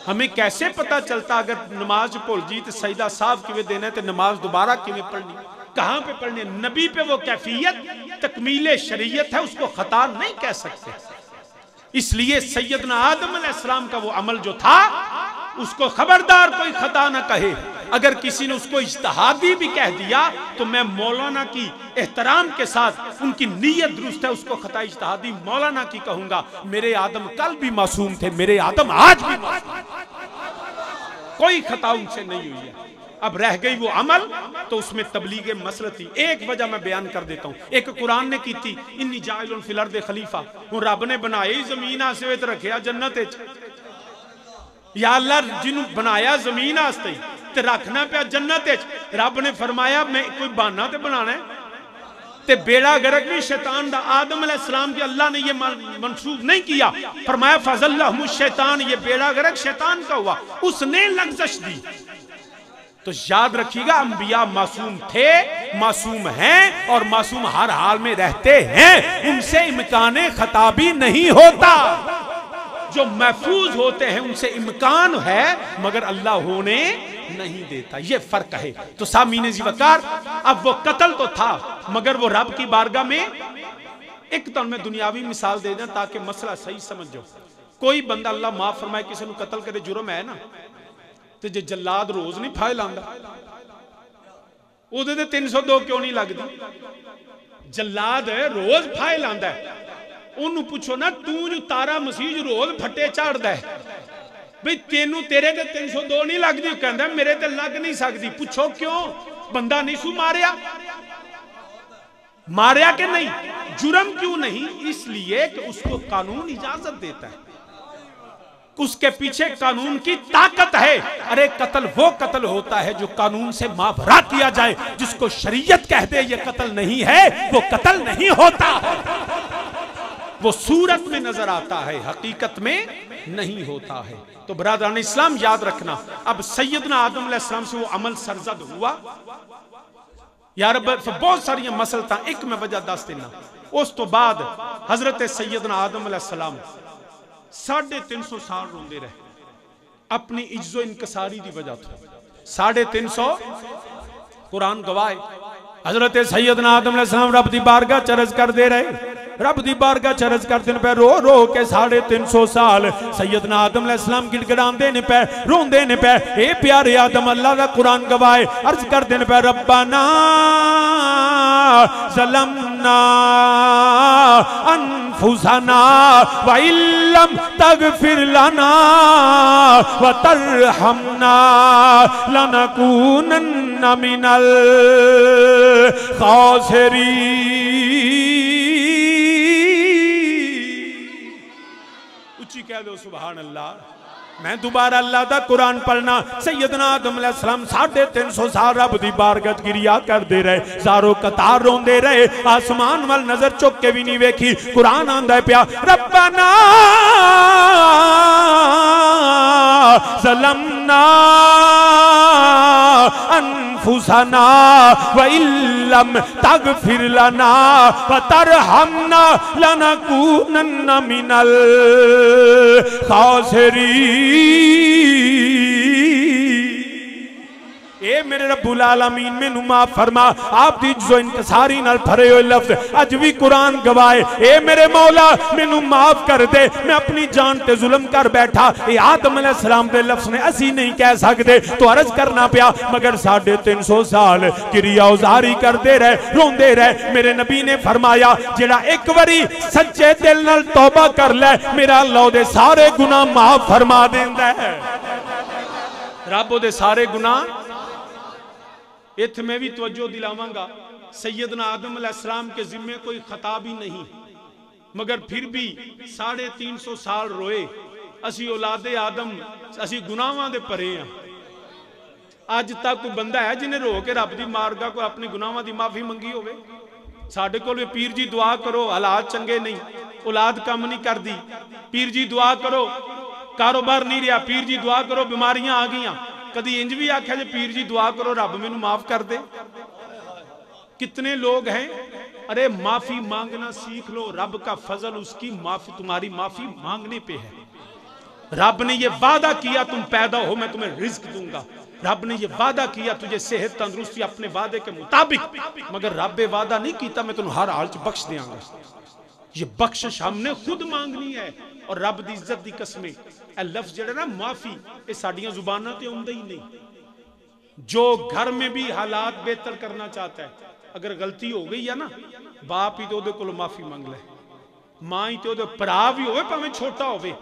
हमें कैसे पता चलता अगर नमाज भूल जी तो सजदा साहब किवें देना तो नमाज दोबारा किवें पढ़नी, कहां पे पढ़नी? नबी पे वो कैफियत तकमील शरीयत है, उसको खता नहीं कह सकते। इसलिए सैयदना आदम अलैहिस्सलाम का वो अमल जो था उसको खबरदार कोई खता ना कहे। अगर किसी ने उसको इज्तिहादी भी कह दिया तो मैं मौलाना की एहतराम के साथ, उनकी नीयत दुरुस्त है, उसको खता इज्तिहादी मौलाना की कहूंगा। मेरे आदम कल भी मासूम थे, मेरे आदम आज भी मासूम, कोई खता उनसे नहीं हुई है। अब रह गई वो अमल, तो उसमें तबलीग मसलत थी। एक वजह मैं बयान कर देता हूं, एक कुरान ने की थी, इन्नी जाइलुन फिल अर्द खलीफा, वो रब ने बनाए ही जमीन आसे रखिया जन्नत विच। या अल्लाह जिन्हों बनाया जमीन आस्ते ते रखना पिया जन्नत विच, रब ने फरमाया मैं कोई बहाना ते बनाना है, ते बेड़ा गर्क भी शैतान दा। आदम अलैहिस्सलाम की अल्लाह ने ये मंसूब नहीं किया, फरमाया फज़ल्लहुमु शैतान, ये बेड़ा गर्क शैतान का हुआ, उसने लग़्ज़श दी। तो याद रखिएगा, अंबिया मासूम थे, मासूम हैं और मासूम हर हाल में रहते हैं, उनसे इम्कान खता भी नहीं होता। जो महफूज होते हैं उनसे इम्कान है, मगर अल्लाह होने नहीं देता, ये फर्क है। तो सामीने ज़िवकार, अब वो कत्ल तो था, मगर वो रब की बारगाह में, एक तो मैं दुनियावी मिसाल दे दें ताकि मसला सही समझो। कोई बंदा अल्लाह माफ फरमाए किसी को कत्ल करे, जुर्म है ना, तो जे जल्लाद रोज नहीं फाहे लांदा, ਉਹਦੇ ਤੇ 302 क्यों नहीं लगती? जल्लाद रोज फाहे लांदा है, ਉਹਨੂੰ ਪੁੱਛੋ ਨਾ ਤੂੰ ਜੋ ਤਾਰਾ ਮਸੀਹ ਰੋਜ਼ ਫੱਟੇ ਝਾੜਦਾ ਹੈ ਬਈ ਤੈਨੂੰ ਤੇਰੇ ਤੇ 302 ਨਹੀਂ ਲੱਗਦੀ? ਕਹਿੰਦਾ ਮੇਰੇ ਤੇ ਲੱਗ ਨਹੀਂ ਸਕਦੀ। ਪੁੱਛੋ ਕਿਉਂ? ਬੰਦਾ ਨਹੀਂ ਸੂ ਮਾਰਿਆ? मारिया कि नहीं? जुर्म क्यों नहीं? इसलिए कि उसको कानून इजाजत देता है, उसके पीछे कानून की ताकत है। अरे कत्ल वो कत्ल होता है जो कानून से माफरा किया जाए, जिसको शरीयत कह दे ये कत्ल नहीं है, वो कत्ल नहीं होता, वो सूरत में नजर आता है, हकीकत में नहीं होता है। तो बरादरान इस्लाम याद रखना, अब सैयदना आदम अलैहिस्सलाम से वो अमल सरजद हुआ यार, बहुत सारी मसलता, एक मैं वजह दस देना। उस तो बाद हजरत सैयदना आदम अलैहिस्सलाम 350 साल रोंदे रहे अपनी इज्जो इनकसारी की वजह तो। 350 कुरान गवाए, हजरत सैयदना आदम अलैहिस्सलाम रब दी बारगाह चरज कर दे रहे, रब दी बारगाह चरज करते पे, रो रो के 350 साल सैयदना आदम अलैहिस्सलाम गिड़गिड़ांदे ने पे, रोंदे ने पे। ए प्यारे आदम, अल्लाह का कुरान गवाए, अर्ज करते ने पे, रब्बाना ज़लमना अनफुसना व इल्लम तगफिर लना व तरहमना लनकूनन्ना मिनल खासिरीन। कह दो सुभान अल्लाह। मैं दोबारा अल्लाह दा कुरान पढ़ना। सैयदना आदम अलैहिस्सलाम 350 साल रब दी बारगाह गिरिया करते रहे, सारो कतार रोंदे रहे, आसमान वाल नजर चुक के भी नहीं वेखी। कुरान आंदा पिया, रब्बाना ज़लमना अनफुसना व इल्लम तगफिर लना व तरहमना लनकूनन्ना मिनल खासिरीन। ए मेरे रब्बुल आलमीन मैनू माफ फरमा। आप दी जो इंतसारी नाल भरे हुए लफ्ज अज भी कुरान गवाए। ए मेरे मौला मैनू माफ कर दे, मैं अपनी जान ते जुल्म कर बैठा। ए आदम अलैहिस्सलाम दे लफ्ज ने असी नहीं कह सकते, तो अर्ज करना पिया, मगर 350 साल क्रिया उजारी करते रहे, रोंदे रहे। मेरे नबी ने फरमाया, जेड़ा एक बारी सच्चे दिल नाल तौबा कर ले, मेरा अल्लाह दे सारे गुनाह माफ फरमा देंदा है। रब दे सारे गुनाह। इत्थे मैं भी तवज्जो दिलावांगा, सैयदना आदम अलैहिस्सलाम के जिम्मे कोई खता भी नहीं, मगर फिर भी 350 साल रोए। असी औलादे आदम, असी गुनाहां दे भरे हां। अज तक कोई बंदा है जिन्हें रो के रब दी मारगा को अपनी गुनाहां दी माफी मंगी होवे? साडे कोल पीर जी दुआ करो, हालात चंगे नहीं, औलाद कम नहीं करदी, पीर जी दुआ करो, कारोबार नहीं रहा, पीर जी दुआ करो, बीमारियां आ गईयां। कदी इंज भी आख्या जे पीर जी दुआ करो रब मैनू माफ कर दे? कितने लोग हैं? अरे माफी मांगना सीख लो, रब का फजल उसकी माफी, तुम्हारी माफी मांगने पे है। रब ने ये वादा किया तुम पैदा हो मैं तुम्हें रिज्क दूंगा, रब ने ये वादा किया तुझे सेहत तंदुरुस्ती अपने वादे के मुताबिक, मगर रब वादा नहीं किया मैं तुम्हें हर हाल च बख्श देंगा। ये बख्शिश हमने खुद मांगनी है। और रब दी इज्जत दी कसमें ए लफ्ज जेड़ा ना माफी, ये साडियां जुबानां ते आउंदा ही नहीं। जो घर में भी हालात बेहतर करना चाहता है, अगर गलती हो गई है ना, बाप ही तो ओदे कोलों माफी मंग ले, मां ही तो ओदे भरा भी होवे भावें छोटा होवे,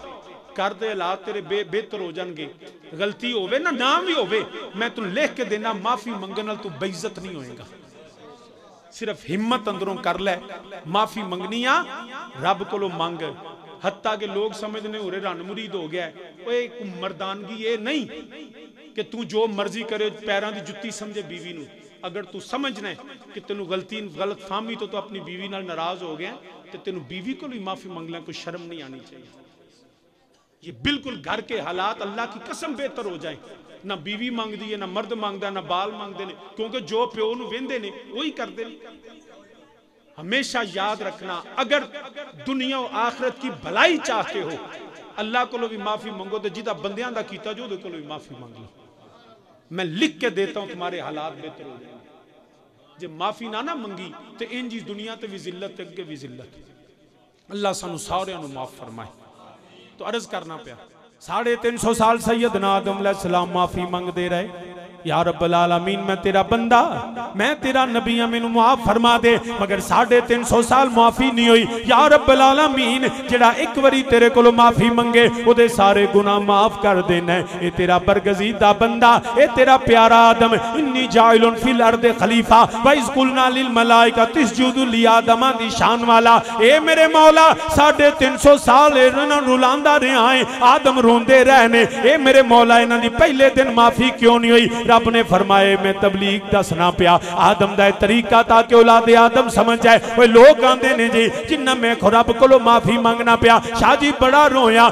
कर दे हालात तेरे बेहतर हो जाएंगे। गलती होवे ना, नाम भी होवे, मैं तू लिख के देना माफी मंगन नाल तू बेइज्जत नहीं होएगा। सिर्फ हिम्मत अंदरों कर ले, माफी मंगनी आ रब कोलों मंग। हत्ता के लोग समझने उरे रन मुरीद हो गया है। मर्दानगी ये नहीं कि तू जो मर्जी करे पैरों की जुत्ती समझे बीवी नू। अगर तू समझना है कि तेन गलती गलत फाहमी तो अपनी बीवी नाल नाराज हो गया तो तेन बीवी को भी माफी मंग ले, कोई शर्म नहीं आनी चाहिए। ये बिल्कुल घर के हालात अल्लाह की कसम बेहतर हो जाए। ना बीवी मांगती है, ना मर्द मांगता, ना बाल मांगते हैं, क्योंकि जो प्यो नू वेंदे ने वही करते हैं। हमेशा याद रखना, अगर दुनिया और आखिरत की भलाई चाहते हो, अल्लाह को भी माफी मंगो, तो जिदा बंदियां दा कीता जो को भी माफी मांग लो। मैं लिख के देता हूं तुम्हारे हालात बेहतर हो जाएंगे। जो माफी ना मंगी तो इंज ही दुनिया ते भी जिल्लत, अगे भी जिल्लत। अल्लाह सानू सारियां नू माफ फरमाए। तो अर्ज करना पिया, 350 साल सैयदना आदम अलैहिस्सलाम माफी मंगते रहे, या रब्बल आलमीन मैं तेरा बंदा, मैं तेरा नबी हां, मैनू माफ फरमा दे। मगर 350 साल माफी नहीं हुई। या रब्बल आलमीन जेड़ा एक बारी तेरे कोलों माफी मंगे ओदे सारे गुनाह माफ कर देना। ये तेरा बरगजीदा बंदा, ये तेरा प्यारा आदम, इन्नी जाइलुन फिल अर्द खलीफा व इज़ कुलना लिल मलाइका तिस्जुदु लि आदम दी शान वाला। ए मेरे मौला 350 साल इन्हां रुलांदा रहा है, आदम रोंदे रहने, ए मेरे मौला इन्हां दी पहले दिन माफी क्यों नहीं हुई? रब ने फरमाए मैं तबलीग दसना पिया आदम दा तरीका ताकि औलादे आदम समझ जाए। वो लोग आंदे ने जी जिन्ना मैं रब कोलों माफी मंगना पिया, शाह जी बड़ा रोया,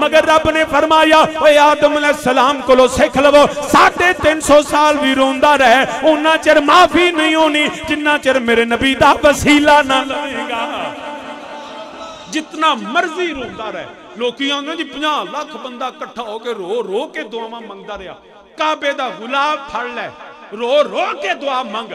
मगर रब ने फरमाया ओए आदम अलैहिस्सलाम कोलों सीख लवो, 350 साल भी रोंदा रहे उन्ना चिर माफी नहीं होनी जिन्ना चिर मेरे नबी दा वसीला ना लवेगा। जितना मर्जी रोंदा रहे, लोकी आंदे जी 50 लाख बंदा इकट्ठा होके रो के दुआवां मंगदा रहा, काबे दा गुलाब फड़ ले, रो के दुआ मंग,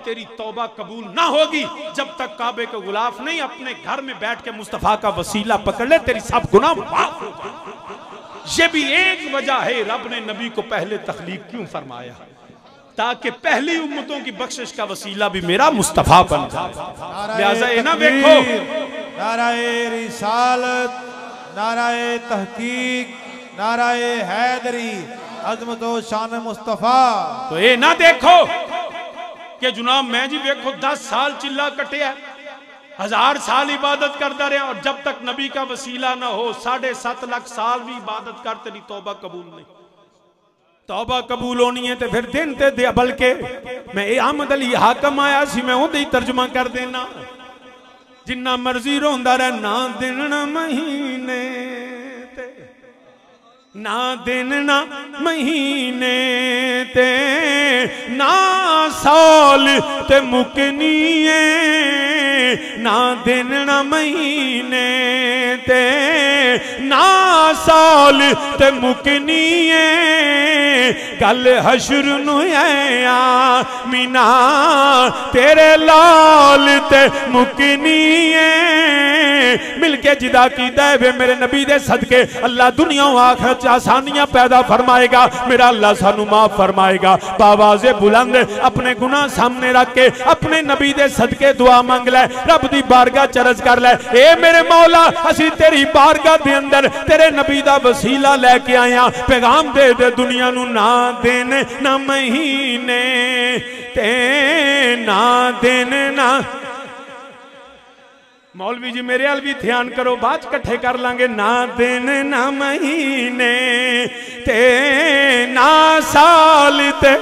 तेरी तौबा कबूल ना होगी जब तक काबे का गुलाब नहीं अपने घर में बैठ के मुस्तफा का वसीला पकड़ ले, तेरी सब गुनाह माफ हो जाए। ये भी एक वजह है रब ने नबी को पहले तख्लीक क्यों फरमाया, ताकि पहली उम्मतों की बख्शिश का वसीला भी मेरा मुस्तफा बन जाए। लिहाजा ये ना देखो, नाराए रिसालत, नाराए तहकीक, नाराए हैदरी, अज़मतो शान मुस्तफा। तो ये ना देखो कि जुनाब मैं जी देखो 10 साल चिल्ला कटिया, 1000 साल इबादत करता रहा, और जब तक नबी का वसीला ना हो 7.5 लाख साल भी इबादत कर, तेरी तौबा कबूल नहीं। तौबा कबूल होनी है तो फिर दिन ते दे, बल्कि मैं अहमद अली हाकम आया सी, मैं उहदा ही तर्जमा कर देना, जिन्ना मर्जी रोंदा रह, ना दिन ना महीने ते, ना दिन ना महीने ते, ना साल ते मुकनीए, ना दिन ना महीने ते, ना साल ते मुकनीए, गल हशर नू आया मीना तेरे लाल ते मुकनीए। मिलके जिदा कीता है मेरे नबी दे सदके अल्लाह दुनिया आखिरत आसानियां पैदा फरमाएगा, मेरा अल्लाह सानू माफ फरमाएगा। बावाज़े बुलंद अपने गुनाह सामने रख के अपने नबी दे सदके दुआ मांग ले, रब दी बारगाह चरज कर ले, ए मेरे मौला असी तेरी बारगाह दे अंदर तेरे नबी दा वसीला लेके आया, पैगाम दे दे दुनिया नू, ना दिन ना महीने ते, ना दिन ना। मौलवी जी मेरे हाल भी ध्यान करो, बाद कट्ठे कर लांगे। ना दिन ना महीने ते, ना साल ते,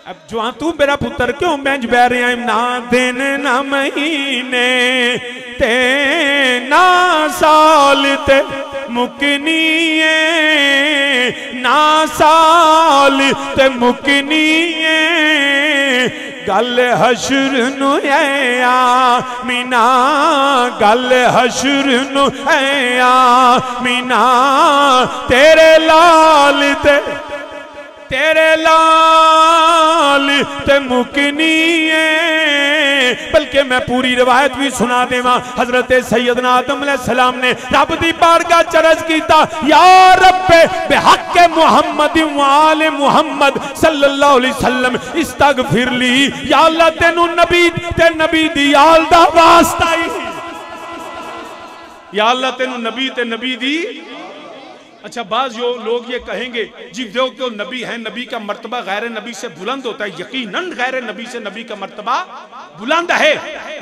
अब जो तू मेरा पुत्र क्यों बेंच बह रहा है, ना दिन ना महीने ते, ना साल ते मुकनीए, ना साल ते मुकनीए, गल हशर नु आया मीना, गल हशर नु आया मीना तेरे लाल ते, तेरे लाल ते मुकनी है। बल्कि मैं पूरी रिवायत भी सुना देवा। हजरत सैयदना आदम अलैहिस्सलाम ने रब दी बारगाह चरज कीता, या रब्बे बिहक़्क़े मुहम्मद व आले मुहम्मद सल्लल्लाहु अलैहि वसल्लम इस्तगफिर ली। या अल्लाह तेनू नबी ते नबी दी आल दा वास्ता ही, या अल्लाह तेनू नबी ते नबी दी। अच्छा, बाज लोग ये कहेंगे जी जो क्यों नबी है, नबी का मर्तबा गैर नबी से बुलंद होता है। यकीनन गैर नबी से नबी का मर्तबा बुलंद है,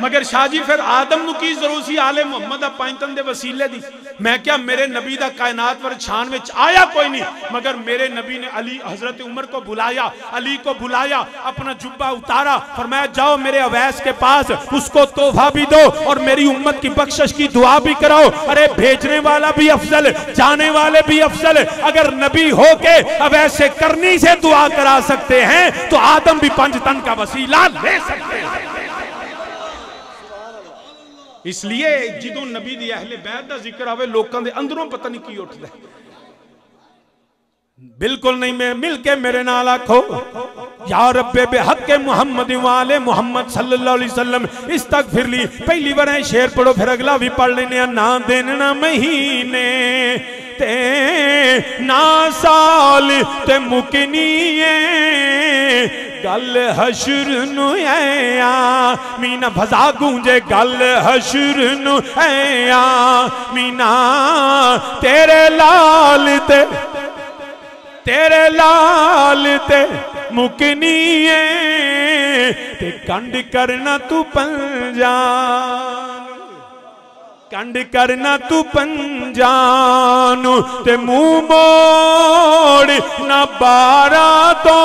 मगर शाह जी फिर आदम नु की जरूरत सी आले मुहम्मद पाइंतन दे वसीले दी। मैं क्या मेरे नबी दा कायनात पर छान में आया कोई नहीं, मगर मेरे नबी ने अली हजरत उमर को बुलाया, अली को बुलाया, अपना जुब्बा उतारा, फरमाया जाओ मेरे अवैस के पास, उसको तोहफा भी दो और मेरी उम्मत की बख्शिश की दुआ भी कराओ। अरे भेजने वाला भी अफजल, जाने वाले भी अफजल। अगर नबी होके अवैस से करनी से दुआ करा सकते हैं तो आदम भी पंजतन का वसीला ले सकते हैं। इसलिए जिदों नबी दी अहले बैत दा जिक्र आवे लोगों के अंदरों पता नहीं की उठदा। बिल्कुल नहीं। मैं मिलके मेरे नाल आखो, या रब्बे बिहक़्क़े मुहम्मद व आले मुहम्मद सल्लल्लाहु अलैहि वसल्लम इस्तगफिर ली। पहली बार शेर पढ़ो, फिर अगला भी पढ़ लेने। ना दिन ना महीने ते ना साल ते मुकनी गल हशर नु है मीना भजा गूंजे गल हशर नु है मीना तेरे लाल ते मुकनी ते कंड करना तू पंजान, कंड करना तू पंजानू ते मुंह मोड़ ना बारा तो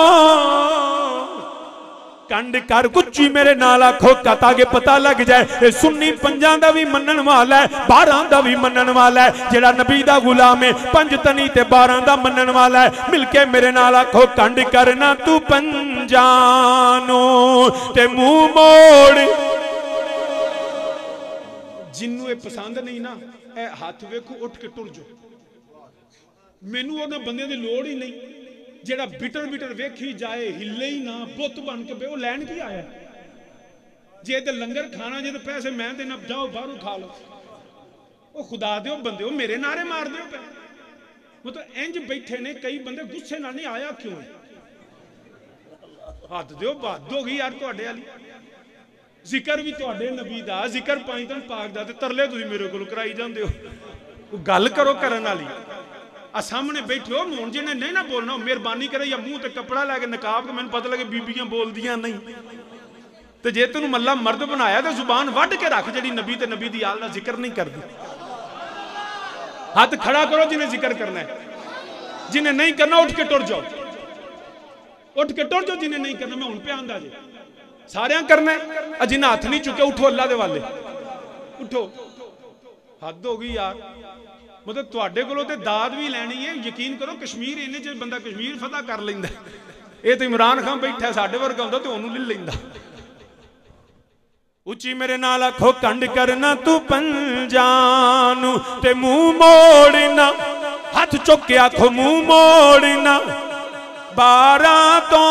कंड कर कुछ मेरे नाल आखो ताकि पता लग जाए सुन्नी पंजा दा भी मनन वाला है, 12 दा भी मनन वाला है। जेड़ा नबी दा गुलाम है पंज तनी ते 12 दा मनन वाला है। मिलके मेरे नाल आखो कंड करना तू पंजानू ते मुंह मोड़। जिन्नू ये पसंद नहीं ना ए हाथ वेखो उठ के टुर जाओ। मैनू उन्हां बंदे दी लोड़ ही नहीं जेड़ा बिटर बिटर वेखी जाए हिले ही ना बुत बन के बे लैन की आया। जे तो लंगर खाना जे तो पैसे मैं देना, जाओ बाहरों खा लो। वो खुदा दे बंदे हो मेरे नारे मार दो पे। वो तो इंज बैठे ने कई बंदे गुस्से नाल नहीं आया क्यों है? हाथ दो बात हो गई यार तुहाडे वाली। जिक्र भी तुहाडे नबी दा, जिक्र पाइंतन पाक दा ते तरले तुसीं मेरे कोल कराई जांदे हो। गल करो करन वाली। आ सामने बैठे हो हुण जिन्हें नहीं ना बोलना मेहरबानी करे या मुंह ते कपड़ा लैके नकाब के मैंने पता लगे बीबियां बोलदियां नहीं। तो जे तेनू मल्ला मर्द बनाया तो जुबान वढ़ के रख जेड़ी नबी ते नबी दी आल नाल जिक्र नहीं करदी। हाथ खड़ा करो जिन्हें जिक्र करना है, जिन्हें नहीं करना उठ के टुर जाओ, उठ के टुर जाओ। जिन्हें नहीं करना मैं हुण पे आंदा जे सारियां करना है। जिन्हें हाथ नहीं चुके उठो अल्लाह दे वाले उठो। हद हो गई यार। मतलब तुहाडे कोलों ते दाद भी लैनी है। यकीन करो कश्मीर इन्ने च बंदा कश्मीर फतह कर लैंदा। ये तो इमरान खान बैठा साडे वर्गा हुंदा ते ओनू ले लैंदा। उची मेरे नाल आखो कंड करना तू पंजानू ते मुंह मोड़ना। हाथ चुक के आखो मुंह मोड़ना। 12 तो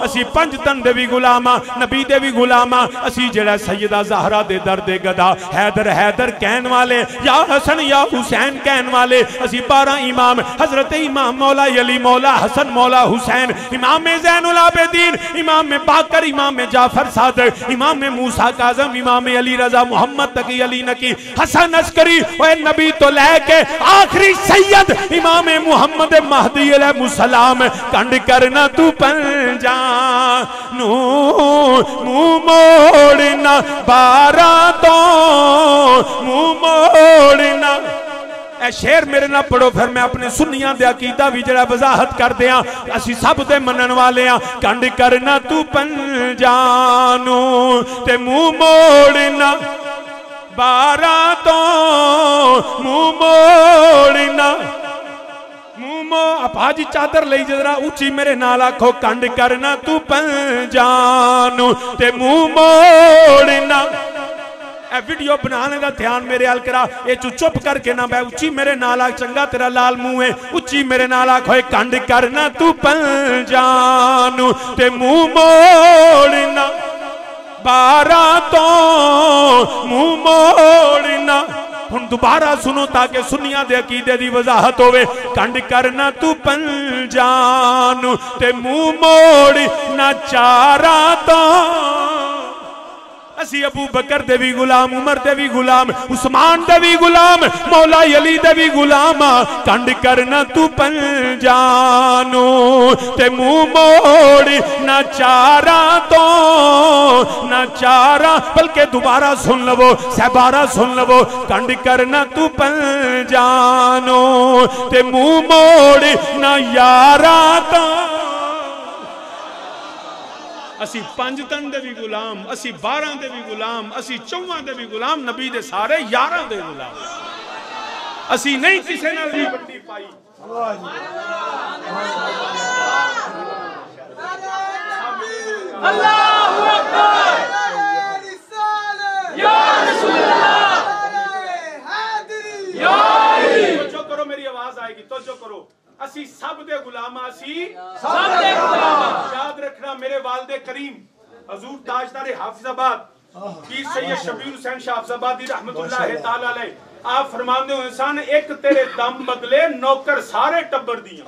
असी पंज तन दे भी गुलामा, नबी दे भी गुलामा। असी जेड़ा सैयदा ज़हरा दे दर दे गदा हैदर हैदर कहन वाले, या हसन या हुसैन कहन वाले। असी 12 इमाम हजरत इमाम मौला अली मौला हसन मौला हुसैन, इमाम ज़ैनुल आबिदीन, इमाम बाकर, इमाम जाफर सादिक, इमाम मूसा काज़म, इमाम अली रजा मोहम्मद तकी अली नकी हसन अस्करी और नबी तो लैके आखिरी सैयद इमाम मुहम्मद महदी अलैहिस्सलाम कंड करना तू पंजानू मुंह मोड़ना। 12 तो मुंह मोड़ना। ए शेर मेरे ना पढ़ो फिर मैं अपने सुन्नियां दे अकीदा भी जरा वजाहत कर दिया। असी सब दे मनन वाले आ। कंड करना तू पंजानू ते मुंह मोड़ना। 12 तो मुंह मोड़ना। अपाजी चादर ले जरा उची मेरे नाल आखो कंड करना तू पंजानू ते मुंह मोड़ना। ए वीडियो बनाने का ध्यान मेरे हाल करा, ये चुप करके ना बह, उच्ची मेरे नाल आख, चंगा तेरा लाल मुंह है, उच्ची मेरे नाल आख, होए कंड करना तू पंजानू ते मुंह मोड़ना, 12 तो मुंह मोड़ना। हुण दोबारा सुनो ताकि सुनिया दे अकीदे दी वजाहत होवे। कंड करना तू पंजानू ते मुंह मोड़ ना 4 तो। असी अबू बकर दे भी गुलाम, उमर दे भी गुलाम, उस्मान दे भी गुलाम, मौला अली दे भी गुलाम। कंड करना तू पंजानू ते मुंह मोड़ ना 4 तो ना 4, बल्कि दोबारा सुन लवो, सहबारा सुन लवो। कंड करना तू पंजानू ते मुंह मोड़ ना 11 तो। असी 5 तन दे भी गुलाम, असी 12 दे भी गुलाम, असी 14 दे भी गुलाम, नबी दे सारे 11 दे गुलाम। असी नहीं किसी नाल भी बंदी पाई। अल्लाहु अकबर या रसूल अल्लाह या तवज्जो करो, मेरी आवाज आएगी, तवज्जो करो। असी सब दे गुलाम, असी सब दे गुलाम। याद रखना मेरे वालिद करीम हजूर ताजदार हाफिजाबाद पीर सैयद शबीर हुसैन शाह हाफिजाबादी रहमतुल्लाह तआला अलैह, आप फरमाते हो इंसान एक तेरे दम बदले नौकर सारे टब्बर दियां।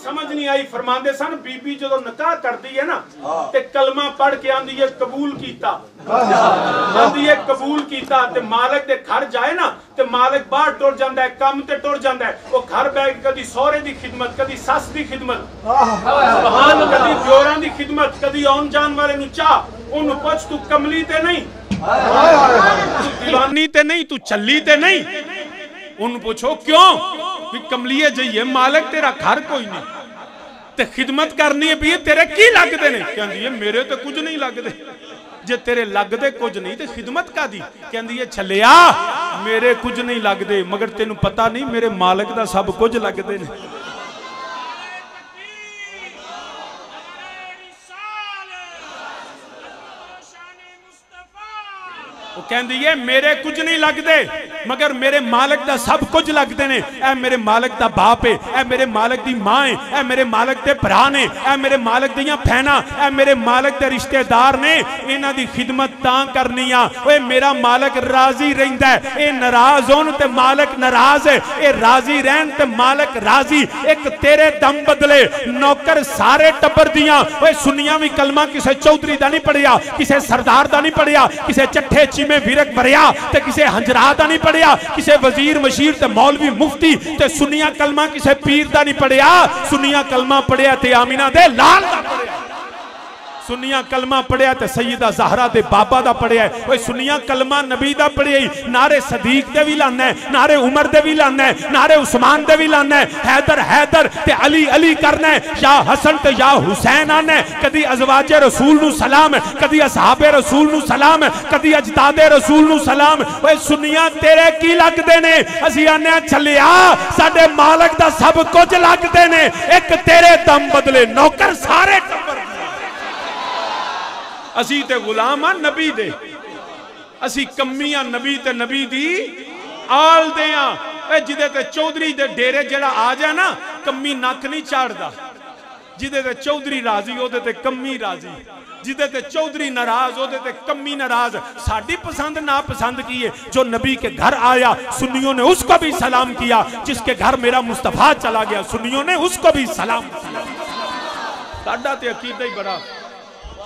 समझ नहीं आई, फरमाते सन बीबी जो निकाह करती है ना ते कलमा पढ़ के आंदी है कबूल कीता, आंदी है कबूल कीता, ते मालिक दे घर जाए ना ते मालिक बाहर टुर जांदा है, काम ते टुर जांदा है, वो घर बैठ कदी सौरे दी खिदमत, कदी सस दी खिदमत, सुभान, कदी जोरां दी खिदमत, कदी आउन जान वाले नु चाह, ओनु पुछ तू कमली ते नहीं, तू दीवानी ते नहीं, तू चली ते नहीं, उन पूछो क्यों भी कमलीए जाइए, मालिक तेरा घर कोई नहीं ते खिदमत करनी है भी तेरे की लगते ने, कहती है मेरे तो कुछ नहीं लगते, जे तेरे लगते कुछ नहीं तो खिदमत का दी, कहती है छलिया मेरे कुछ नहीं लगते, मगर तेनू पता नहीं मेरे मालिक दा सब कुछ लगते ने। वो कहती है मेरे कुछ नहीं लगते मगर मेरे मालिक दा सब कुछ लगते ने। ऐ मेरे मालिक दा बाप है, ऐ मेरे मालिक दी मां है, ऐ मेरे मालिक दे भरा ने, ऐ मेरे मालिक दियां भैणां, ऐ मेरे मालिक दे रिश्तेदार ने, इन्हां दी खिदमत तां करनी आ। ओए मेरा मालिक राजी रहिंदा है, ए नाराज होन ते मालिक नाराज है, ए राजी रहन ते मालिक राजी। एक तेरे दम बदले नौकर सारे टब्बर दियां। ओए सुनिया भी कलमा किसे चौधरी दा नहीं पढ़िया, किसे सरदार दा नहीं पढ़िया, किसे चट्ठे में विरक भरिया ते किसे हंजरा दा नहीं पढ़िया, किसे वजीर मशीर ते मौलवी मुफ्ती ते सुनिया कलमा किसे पीर दा नहीं पढ़िया, सुनिया कलमा पढ़िया ते आमीना दे लाल दा पढ़िया, सुनिया कलमा पढ़िया ते सैयदा ज़हरा दे बाबा दा पढ़िया। ओए सुनिया कलमा नबी दा पढ़िया, नारे सदीक दे भी लाना है, नारे उमर दे भी लाना है, नारे उस्मान दे भी लाना है, हैदर हैदर ते अली अली करना है, या हसन ते या हुसैन आना है, कदी अज़वाजे रसूल नु सलाम, कदी असहाबे रसूल नु सलाम, कदी अजदादे रसूल नु सलाम। ओए सुनिया तेरे की लगदे ने, असी आने छलिया साडे मालिक दा सब कुछ लगदे ने, एक तेरे दम बदले नौकर सारे टब्बर। असी ते गुलाम आ नबी दे, असी कमी आ नबी ते नबी दी आल दे आ। जिदे ते चौधरी दे डेरे जेड़ा आ जाए ना कमी नक नहीं चाड़दा, जिदे ते चौधरी राजी ओदे ते कमी राजी, जिदे ते चौधरी नाराज ओदे ते कमी नाराज। साडी पसंद ना पसंद की है, जो नबी के घर आया सुन्नियों ने उसको भी सलाम किया, जिसके घर मेरा मुस्तफा चला गया सुन्नियों ने उसको भी सलाम। साडा ते अकीदा ही बड़ा,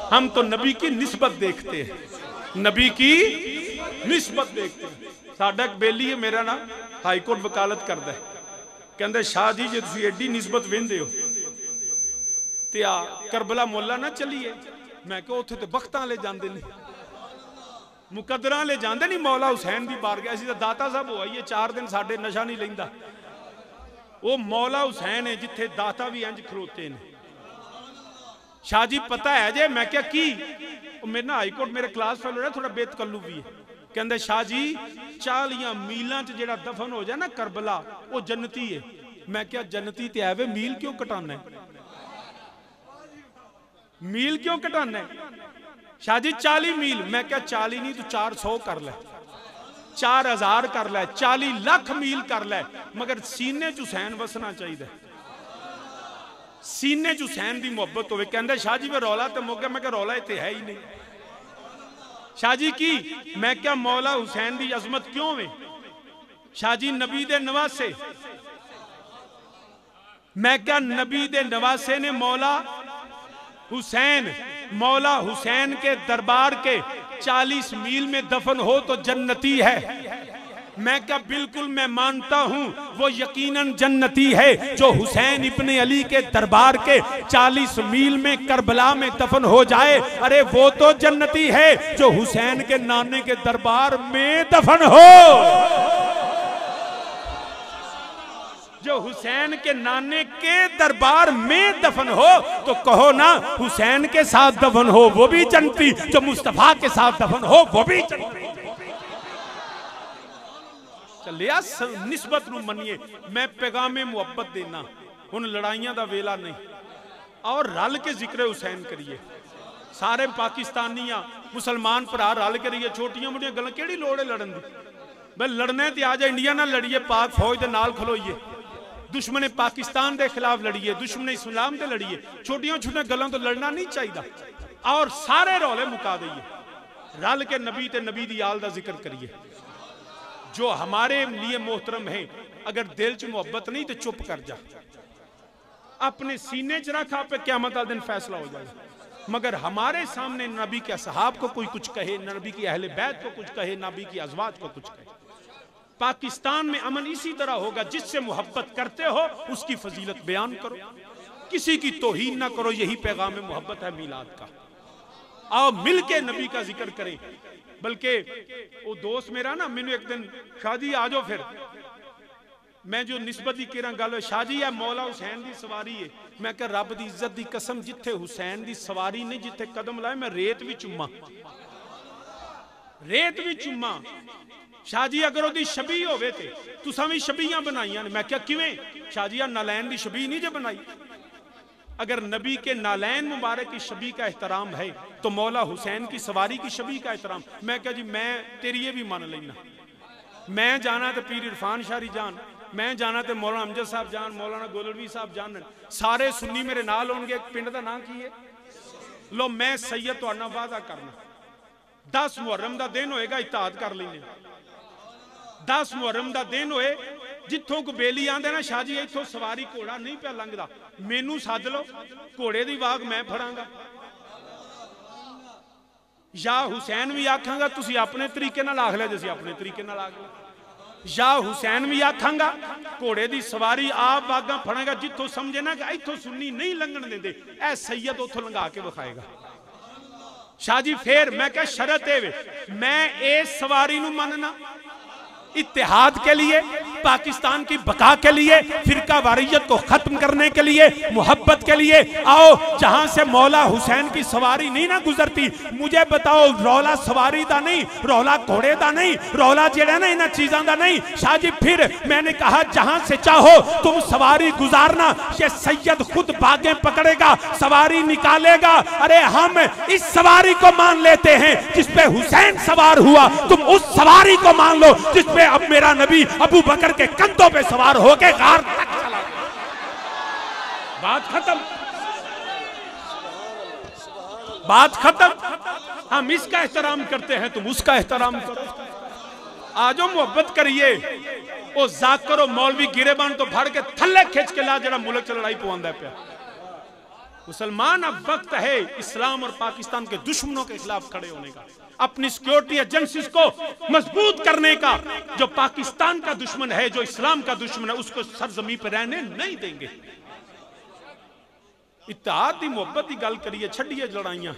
हम तो नबी की निस्बत देखते हैं, नबी की निस्बत देखते हैं। साडा एक बेली है, मेरा ना हाई कोर्ट वकालत करता है, कहते शाह जी जे तुसीं एडी निस्बत वेंदे हो ते आ करबला मोला ना चलीए। मैं कहा उत्थे ते बख्तां ले जांदे ने, मुकद्दरां ले जांदे नहीं, मौला हुसैन दी बारगाह असीं तां दाता साहब हो आईए 4 दिन साडे नशा नहीं लैंदा। वो मौला हुसैन है जिथे दाता भी इंज खलोते ने। शाह जी पता है जे? मैं क्या की मेरे ना हाईकोर्ट मेरे क्लास फेलो है, थोड़ा बेतकल्लू भी है, कहते शाह जी 40 मीलों च जेड़ा दफन हो जाए ना करबला वो जन्नती है। मैं क्या जन्नती ते है वे, मील क्यों कटाना है, मील क्यों कटाना है? शाह जी 40 मील। मैं क्या 40 नहीं, तू 400 कर ले, 4000 कर ले, 40 लाख मील कर ले, मगर सीने च हुसैन वसना चाहिए। सीने च हुसैन की मुहब्बत हो। कहते शाह जी वे रौला तो मुक गया। मैं क्या रौला इतने है ही नहीं। शाह जी की मैं क्या मौला हुसैन की अजमत क्यों वे? शाह जी नबी दे नवासे। मैं क्या नबी दे नवासे ने मौला हुसैन, मौला हुसैन के दरबार के 40 मील में दफन हो तो जन्नती है। मैं क्या बिल्कुल मैं मानता हूं वो यकीनन जन्नती है जो हुसैन इब्ने अली के दरबार के 40 मील में करबला में दफन हो जाए। अरे वो तो जन्नती है जो हुसैन के नाने के दरबार में दफन हो। जो हुसैन के नाने के दरबार में दफन हो तो कहो ना हुसैन के साथ दफन हो वो भी जन्नती, जो मुस्तफा के साथ दफन हो वो भी जन्नती। चलिया निस्बत नूं मनिए। मैं पैगामे मुहब्बत देना, हुण लड़ाइयां दा वेला नहीं। और रल के जिक्र हुसैन करिए। सारे पाकिस्तानियां मुसलमान भरा रल करिए। छोटियां मोटियां गल्लां केड़ी लोड़ है लड़न दी? भाई लड़ने ते आ जा, इंडिया नाल लड़िए, पाक फौज दे नाल खलोइए, दुश्मन पाकिस्तान के खिलाफ लड़िए, दुश्मन इस्लाम से लड़िए। छोटियां छोटियां गलों तो लड़ना नहीं चाहिए। और सारे रौले मुका दइए, रल के नबी ते नबी दी आल दा जिक्र करिए। जो हमारे लिए मोहतरम है, अगर दिल च मोहब्बत नहीं तो चुप कर जा, अपने सीने च रख, आप क़यामत वाले दिन फैसला हो जाएगा। मगर हमारे सामने नबी के असहाब को कोई कुछ कहे, नबी की अहले बैत को कुछ कहे, नबी की अज़वाज को कुछ कहे। पाकिस्तान में अमन इसी तरह होगा, जिससे मोहब्बत करते हो उसकी फजीलत बयान करो, किसी की तौहीन ना करो। यही पैगाम मोहब्बत है मिलाद का। आओ मिल के नबी का जिक्र करें। बल्कि वो दोस्त मेरा ना मैंने एक दिन, शाह जी आ जाओ फिर, मैं जो निस्बत की कह गल, शाह जी है मौला हुसैन की सवारी है। मैं कह रब की इज्जत की कसम, जिथे हुसैन की सवारी नहीं, जिथे कदम लाए मैं रेत भी चुमा, रेत भी चुमा। शाह जी अगर वो छबी होवे ते तुसां भी छबियां बनाइयां ने। मैं क्या किवें? शाह जी नालैन की छबी नहीं जो बनाई। अगर नबी के नालैन मुबारक की छबी का एहतराम है तो मौला हुसैन की सवारी की छबी का एहतराम। मैं क्या जी मैं तेरी ये भी मान लेना। मैं जाना तो पीर इरफान शारी जान, मैं जाना तो मौलाना अमजद साहब जान, मौलाना गोलवी साहब जान, सारे सुन्नी मेरे नाल होणगे। पिंड का नाम की है? लो मैं सैयद तो वादा करना, 10 मुहर्रम का दिन होएगा, इत्तेहाद कर लेंगे। 10 मुहर्रम का दिन होए, जिथों को बेली आंदे ना, शाह जी इथों सवारी घोड़ा नहीं पिया लंघदा, मैनू सद लो, घोड़े की वाग मैं फड़ांगा। या हुसैन भी आखांगा तुसी अपने तरीके नाल आख लिया, जिसी अपने तरीके नाल आख लिया। या हुसैन भी आखांगा, घोड़े की सवारी आप वागा फड़ेगा, जिथों समझे ना कि इथों सुन्नी नहीं लंघन देंदे, ऐ सैयद उथों लंघा के विखाएगा। शाह जी फिर मैं क्या शरत है, मैं इस सवारी नू मनना इत्तेहाद के लिए, पाकिस्तान की बका के लिए, फिरका वारियत को खत्म करने के लिए, मोहब्बत के लिए। आओ जहां से मौला हुसैन की सवारी नहीं ना गुजरती, मुझे बताओ रौला सवारी दा नहीं, रौला घोड़े दा नहीं, रौला जेड़ा ना इन चीजों दा नहीं। शाह जी फिर मैंने कहा जहां से चाहो तुम सवारी गुजारना, ये सैयद खुद बागें पकड़ेगा, सवारी निकालेगा। अरे हम इस सवारी को मान लेते हैं जिसपे हुसैन सवार हुआ, तुम उस सवारी को मान लो जिसपे अब मेरा नबी अबू बकर के कंधों पे सवार होके गार तक चला गया। बात खत्म, बात खत्म। हम इसका एहतराम करते हैं, तुम उसका एहतराम करो। आजो मोहब्बत करिए। ओ जाकर मौलवी गिरेबान तो भर के थल्ले खिंच के ला, जरा मुल्क च लड़ाई पवांदा पे। मुसलमान अब वक्त है इस्लाम और पाकिस्तान के दुश्मनों के खिलाफ खड़े होने का, अपनी सिक्योरिटी एजेंसीज को मजबूत करने का। जो पाकिस्तान का दुश्मन है, जो इस्लाम का दुश्मन है, उसको सरजमी पर रहने नहीं देंगे। इत्तेहाद की मोहब्बत की गल करिए, छड़िए लड़ाइयां।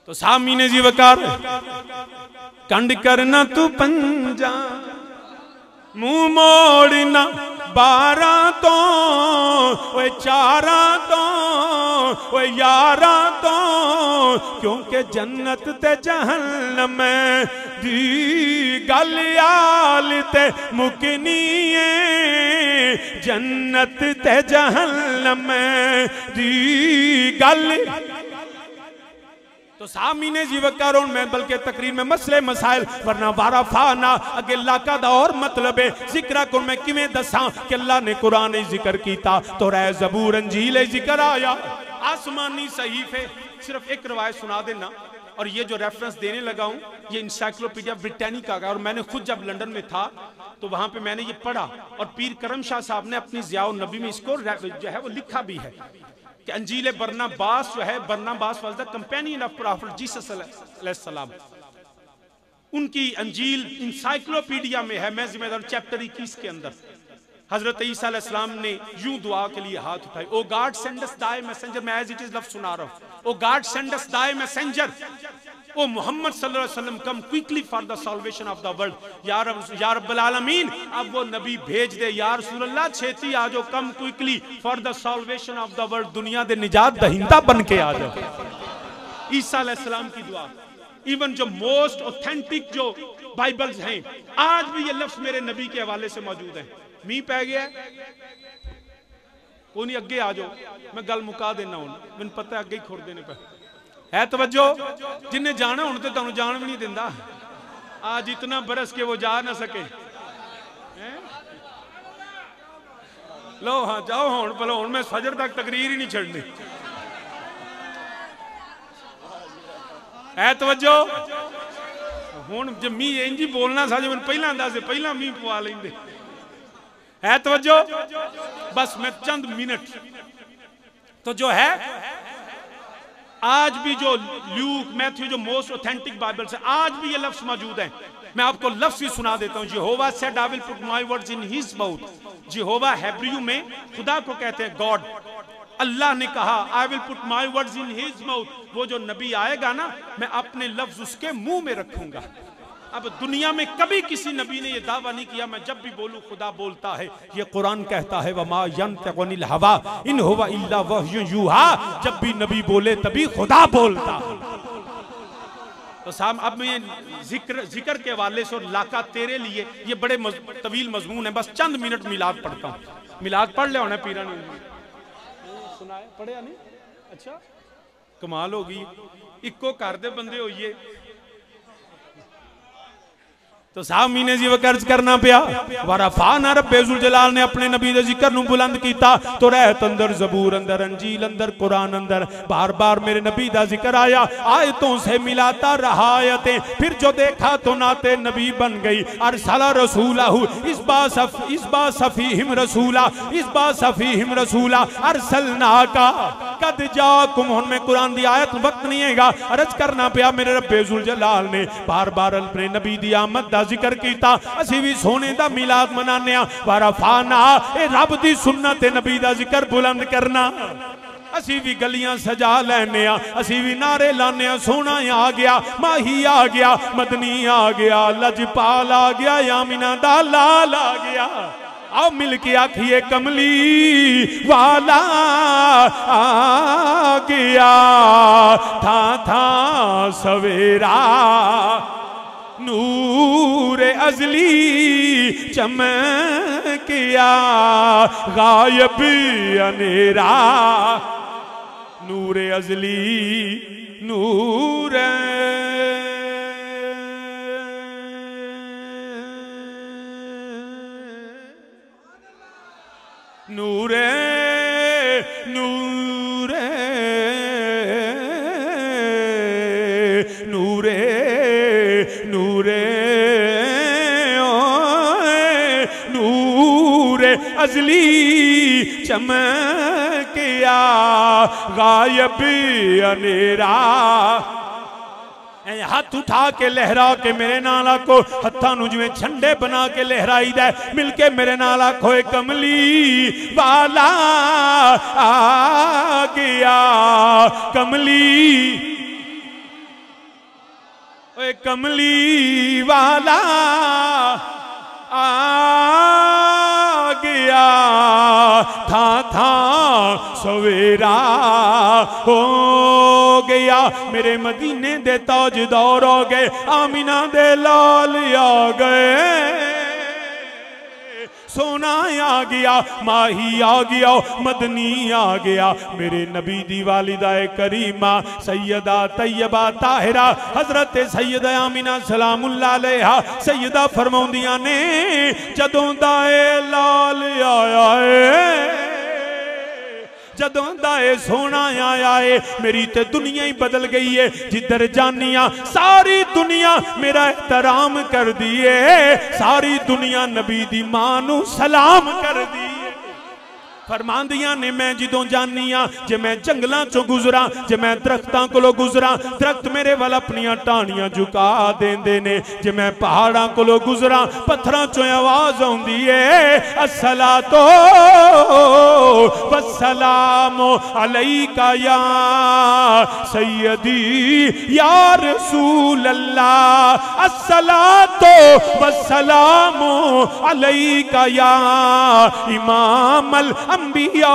तो सामीने जी वकार कंड करना तू पंजा, मुंह मोड़ना 12 तो, ओए 4 तो, ओए 11 तो, क्योंकि जन्नत ते जहन्नम दी गल आल ते मुकनी है, जन्नत ते जहन्नम दी गल तो सामीने जीवकार मैं बल्कि तकरीर में मसले मसाइल वरना वारफाना अगे लाका दा और मतलब है जिक्र को मैं किवें दसां कि अल्लाह ने कुरान जिक्र कीता तो रह ज़बूर अंजील जिक्र आया आसमानी सहीफे। सिर्फ एक रवायत सुना देना और ये जो रेफरेंस देने लगा हूं ये इंसाइक्लोपीडिया ब्रिटानिका का, और मैंने खुद जब लंदन में था तो वहां पे मैंने ये पढ़ा और पीर करम शाह साहब ने अपनी ज़ियाउन नबी में इसको जो है वो लिखा भी है कि अंजील बरनाबास जो है, Barnabas was the companion of prophet Jesus अलैहि सलाम, उनकी अंजील इंसाइक्लोपीडिया में है। मैं जिम्मेदार चैप्टर 21 के अंदर हजरत ईसा अलैहि सलाम ने यूं दुआ के लिए हाथ उठाई, ओ गॉड सेंड अस दाई मैसेंजर, मैं एज इट इज लफ्ज सुना रहा हूं, ओ गॉड सेंड अस दाई मैसेंजर, ओ मोहम्मद सल्लल्लाहु अलैहि वसल्लम कम quickly for the solvation of the world, या रब्बुल आलमीन अब वो नबी भेज दे, या रसूल अल्लाह छेती आ जाओ, कम quickly for the solvation of the world, दुनिया दे निजात दहिंदा बन के आ जाओ। ईसा अलैहि सलाम की दुआ, इवन जो मोस्ट ऑथेंटिक जो बाइबल्स हैं आज भी ये लफ्ज मेरे नबी के हवाले से मौजूद है। मीह पै गया कोई नहीं, अगे आ जाओ, मैं गल मुका देना हूं, मैंने पता है अगे ही खुर देने पे है तवज्जो, जिन्हें जाना हूं तो तुहानू जान भी नहीं दिंदा, आज इतना बरस के वो जा ना सके। लो हाँ जाओ हूं, भलो हूं मैं फजर तक तकरीर ही नहीं छड़नी है तवज्जो। हूं जे मीह इंज ही बोलना सा जो मैं पहला दस पहला मीह पवा लेंदे है तवज्जो। बस मैं चंद मिनट तो जो है आज भी जो ल्यूक मैथ्यू जो मोस्ट ऑथेंटिक बाइबल से आज भी ये लफ्ज मौजूद है। मैं आपको लफ्ज ही सुना देता हूं, Jehovah said I will put my words in his mouth. Jehovah Hebrew में खुदा को कहते हैं गॉड, अल्लाह ने कहा I will put my words in his mouth, वो जो नबी आएगा ना मैं अपने लफ्ज उसके मुंह में रखूंगा। अब दुनिया में कभी किसी नबी ने यह दावा नहीं किया मैं जब भी बोलूं खुदा बोलता है, ये कुरान कहता है वमा यंतिक़ुनिल हवा इन हुवा इल्ला वह्युन यूहा, जब भी नबी बोले तभी खुदा बोलता। तो साहब अब मैं जिक्र के हवाले से और लाका तेरे लिए ये बड़े तवील मजमून है, बस चंद मिनट मिलाद पढ़ता हूं। मिलाद पढ़ लिया होना पीरा ने सुनाया पढ़िया नहीं, अच्छा कमाल होगी, इको घर दे बंदे होइए तो साहब मीने जी कर्ज करना पिया। वरफाना रब्बे जुल जलाल ने अपने नबी दे जिक्र नूं बुलंद कीता तो रहत अंदर ज़बूर अंदर अंजील अंदर कुरान अंदर बार बार मेरे नबी दा जिक्र आया, आयतों से मिलाता रहा आयतें, फिर जो देखा तो नाते नबी बन गई। अरसला रसूलहु इस्बा सफीहिम रसूला इस्बा सफीहिम रसूला अरसलना का कद जाकुम। हुण में कुरान दी आयत वक्त नहीं हैगा, अर्ज करना पिया मेरे रब्बे जुल जलाल ने बार बार अपने नबी दी आमद जिक्र कीता, असी भी सोने दा मिलाद मनाने आ। वरफाना ए रब दी सुन्नत नबी दा जिक्र बुलंद करना, असी भी गलियां सजा लेने आ, असी भी नारे लाने आ, सोना आ गया माही आ गया मदनी आ गया लजपाल आ गया यामिना दा लाल आ गया। आओ मिल के आखिए कमली वाला आ गया, था था सवेरा नूर अजली चमकिया, गायब अनेरा नूर अजली नूर नूर नूर नूरे नूरे नूरे अजली चमकिया, गायब अनेरा। हाथ उठा के लहरा के मेरे नाल आखो, हत्थां नूं जिवें झंडे बना के लहराई दा, मिलके मेरे नाल आखो कमली वाला आ गया, कमली ओए कमली वाला आ गया, था था सवेरा हो गया। मेरे मदीने दे ताजदार हो गए, आमिना दे लाल आ गए, सोना आ गया, माही आ गया, मदनी आ गया। मेरे नबी दी वालिदा करीमा सैयदा तैयबा ताहिरा हजरत सैयदा आमिना सलामुल्लाह अलैहा सैयदा फरमाउंदियां ने जदों दा लाल आया है, जदों दा सोना आया है, मेरी ते दुनिया ही बदल गई है। जिधर जानिया सारी दुनिया मेरा एहतराम कर दिए, सारी दुनिया नबी दी मां नू सलाम कर दी। फरमांदियां ने मैं जदों जानी आ, जे मैं जंगलों चो गुजरा, जे मैं दरख्तों कोलों गुजरा, दरख्त मेरे वाल अपनियां टाहनियां झुका देंदे ने। जे मैं पहाड़ों कोलों गुजरा, पत्थरों चो आवाज आउंदी है अस्सलातो वस्सलामु अलैका या सैयदी या रसूल अल्लाह, अस्सलातो वस्सलामु अलैका या इमाम अल अंबिया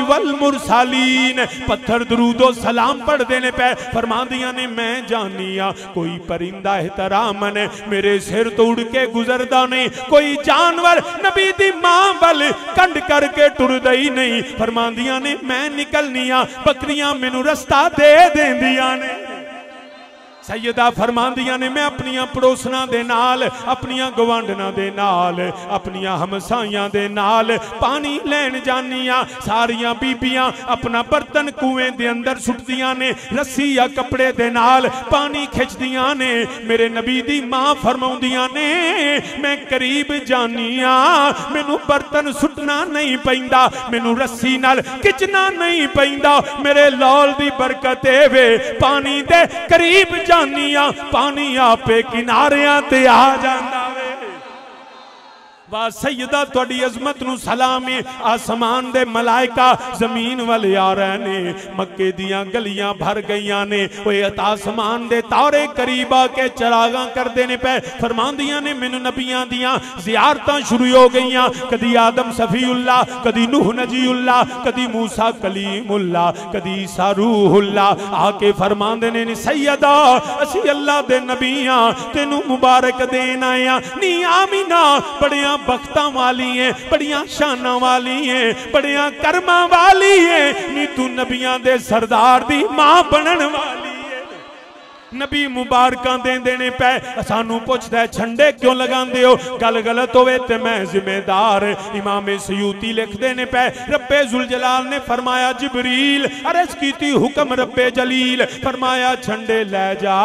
वल मुरसलीन। पत्थर दरूदो सलाम पढ़ देने पे फरमादियां ने मैं जानिया कोई परिंदा एहतराम ने मेरे सिर तो उड़ के गुजरदा नहीं, कोई जानवर नबी दी मां वल कंड करके टुरदा ही नहीं। फरमादियां ने मैं निकलनी आ, बकरियां मैनू रस्ता दे देंदियां ने। सैयदा फरमांदियां ने मैं अपनियां पड़ोसना दे नाल, अपनियां गवांडना दे नाल, अपनियां हमसाइयां दे नाल पानी लैन जानियां। सारियां बीबियां अपना बर्तन कुएं दे अंदर सुटदियां ने, रस्सी या कपड़े दे नाल पानी खिंचदियां ने। मेरे नबी दी मां फरमाउंदियां ने मैं करीब जानिया, मैनू बर्तन सुटना नहीं पैंदा, मैनू रस्सी नाल खिंचना नहीं पैंदा। मेरे लौल दी बरकत वे पानी दे करीब पानी आपे किनारियां ते आ जांदा वे। वाह सैयदा तुहाडी अजमत नू सलाम है। आसमान दे मलाइका जमीन वाल आ रहे ने, मक्के दियां गलियां भर गईयां ने। ओए आसमान दे तारे करीब आके चरागां करदे ने पे। फरमांदियां ने मैनू नबियां दियां ज़ियारतां शुरू हो गईयां, कदी आदम सफीउल्लाह, कदी नूह नजीउल्लाह, कदी मूसा कलीमुल्लाह, कदी ईसा रूहुल्लाह। आके फरमांदे ने सैयदा असी अल्लाह दे नबियां तेनू मुबारक देन आया। नी आमीना बड़ियां बख्तां वाली है, बड़ियां शाना वाली है, बड़ियां कर्मा वाली है, नी तू नबियां दे सरदार दी मां बनन वाली। नबी मुबारकां देने पे सानू पुछदा है झंडे क्यों लगांदे हो, गल गलत होवे ते मैं जिम्मेदार। इमाम सयूती लिखदे ने पे रब्बे जुल जलाल ने फरमाया जिबरील अर्ज कीती हुक्म रब्बे जलील, फरमाया झंडे ले जा।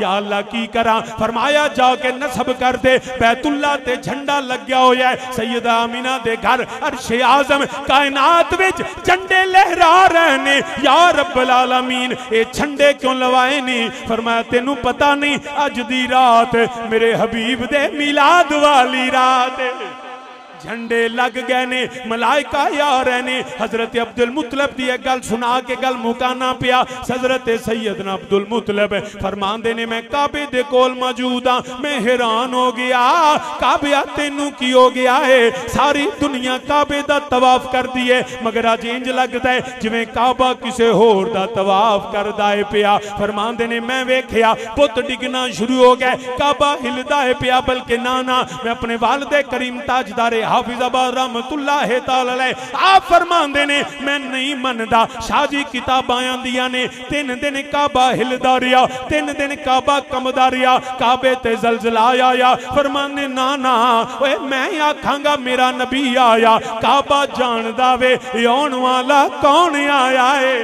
या अल्लाह की करा, फरमाया जाके नसब कर दे बैतुल्ला ते झंडा लग्या होया है। सैयदा आमिना दे घर अर्शे आजम कायनात विच झंडे लहरा रहे ने। या रब्बल आलमीन ए झंडे क्यों लवाए ने? फरमाया तेनू पता नहीं अज दी रात मेरे हबीब दे मिलाद वाली रात झंडे लग गए ने, मलाइका आ रहे ने। हजरत अब्दुल मुतलब दी गल सुना के गल मुकाना पिया। हजरत सैयदना अब्दुल मुतलब फरमांदे ने मैं काबे दे कोल मौजूद हाँ, मैं हैरान हो गया काबे तेनू की हो गया है? सारी दुनिया काबे दा तवाफ कर दी है, मगर अज इंज लगता है जिवें काबा किसे होर दा तवाफ करदा है पिया। फरमांदे ने मैं वेख्या पुत डिगना शुरू हो गए, काबा हिलदा है पिया। बल्कि नाना मैं अपने वालिद करीम ताजदारे हाफिजाबाद रहमतुल्लाह तआला अलैह आप फरमांदे ने मैं नहीं मनदा। शाहजी किताबां आंदियां ने 3 दिन काबा हिलदा रिया, 3 दिन काबा कंबदा रिया, काबे ते ज़लज़ला आया। फरमांदे ना ना ओए मैं आखांगा मेरा नबी आया। काबा जानदा वे आउण वाला कौन आया है,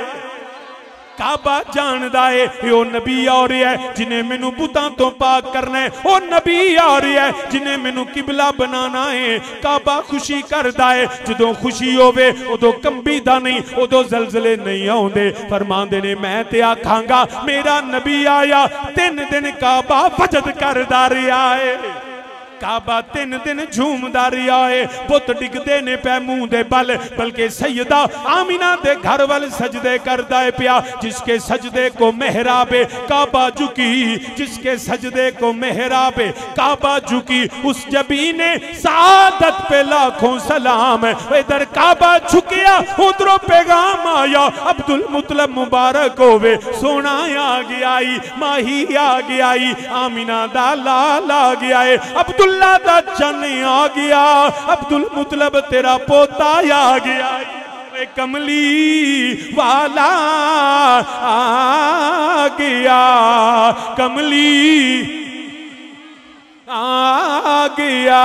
काबा जानदा है ओ नबी आ रहा है जिन्हें मैनू बुतां तो पाक करना है। ओ नबी आ रहा है जिन्हें मैनू किबला बनाना है। काबा खुशी करदा है, जदों खुशी होवे उदों कंबीदा नहीं, उदों ज़लज़ले नहीं आउंदे। फरमांदे ने मैं ते आखांगा मेरा नबी आया। 3 दिन काबा वजद करदा रहा है, काबा 3 दिन झूमदा रिया है। पुत डिगदे ने पै मुंह दे बल, बल्कि सैयदा आमिना दे घर वाल सजदे करदा है पिया। जिसके सजदे को मेहराबे काबा झुकी, जिसके सजदे को मेहराबे काबा झुकी, उस जबी ने सादत पे लाखों सलाम। इधर काबा झुकिया उधरों पैगाम आया, अब्दुल मुतलब मुबारक होवे, सोना आ गया, माही आ गया, आमिना दा लाल आ गया है। अब्दुल अब्दुल्ला दा चन आ गया, अब्दुल मुतलब तेरा पोता आ गया, कमली वाला आ गया, कमली आ गया,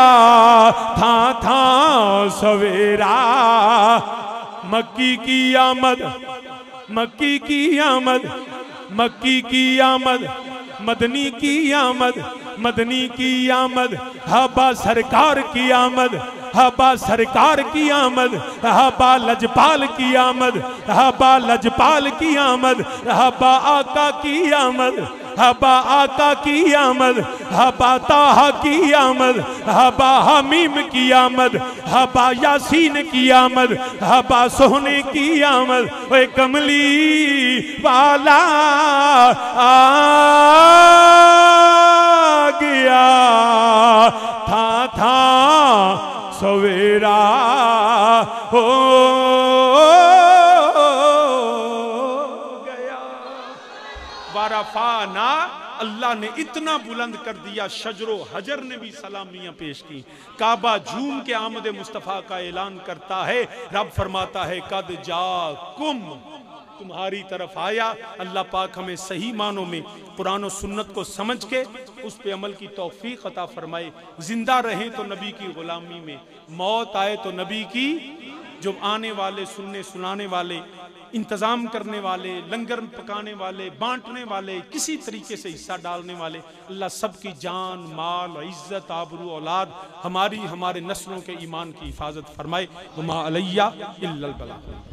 था था सवेरा, मक्की की आमद, मक्की की आमद, मक्की की आमद, मदनी की आमद, मदनी की आमद, हबा सरकार की आमद, हबा सरकार की आमद, हबा लजपाल की आमद, हबा लजपाल की आमद, हबा आका की आमद, हबा आका की आमद, हबा ताहा की आमद, हबा हमीम की आमद, हबा यासीन की आमद, हबा सोहने की आमद, ओए कमली वाला आ गया, था सवेरा हो गया। वारफाना, अल्लाह ने इतना बुलंद कर दिया, शजरो हजर ने भी सलामियां पेश की। काबा झूम के आमद मुस्तफ़ा का ऐलान करता है, रब फरमाता है कद जाकुम, तुम्हारी तरफ आया। अल्लाह पाक हमें सही मानों में कुरान और सुन्नत को समझ के उस पे अमल की तौफीक अता फरमाए। जिंदा रहें तो नबी की गुलामी में, मौत आए तो नबी की, जो आने वाले सुनने सुनाने वाले, इंतज़ाम करने वाले, लंगर पकाने वाले, बांटने वाले, किसी तरीके से हिस्सा डालने वाले, अल्लाह सबकी जान माल इज़्ज़त आबरू औलाद हमारी हमारे नस्लों के ईमान की हिफाजत फरमाए। वमा अलैया इल्लल बलाग।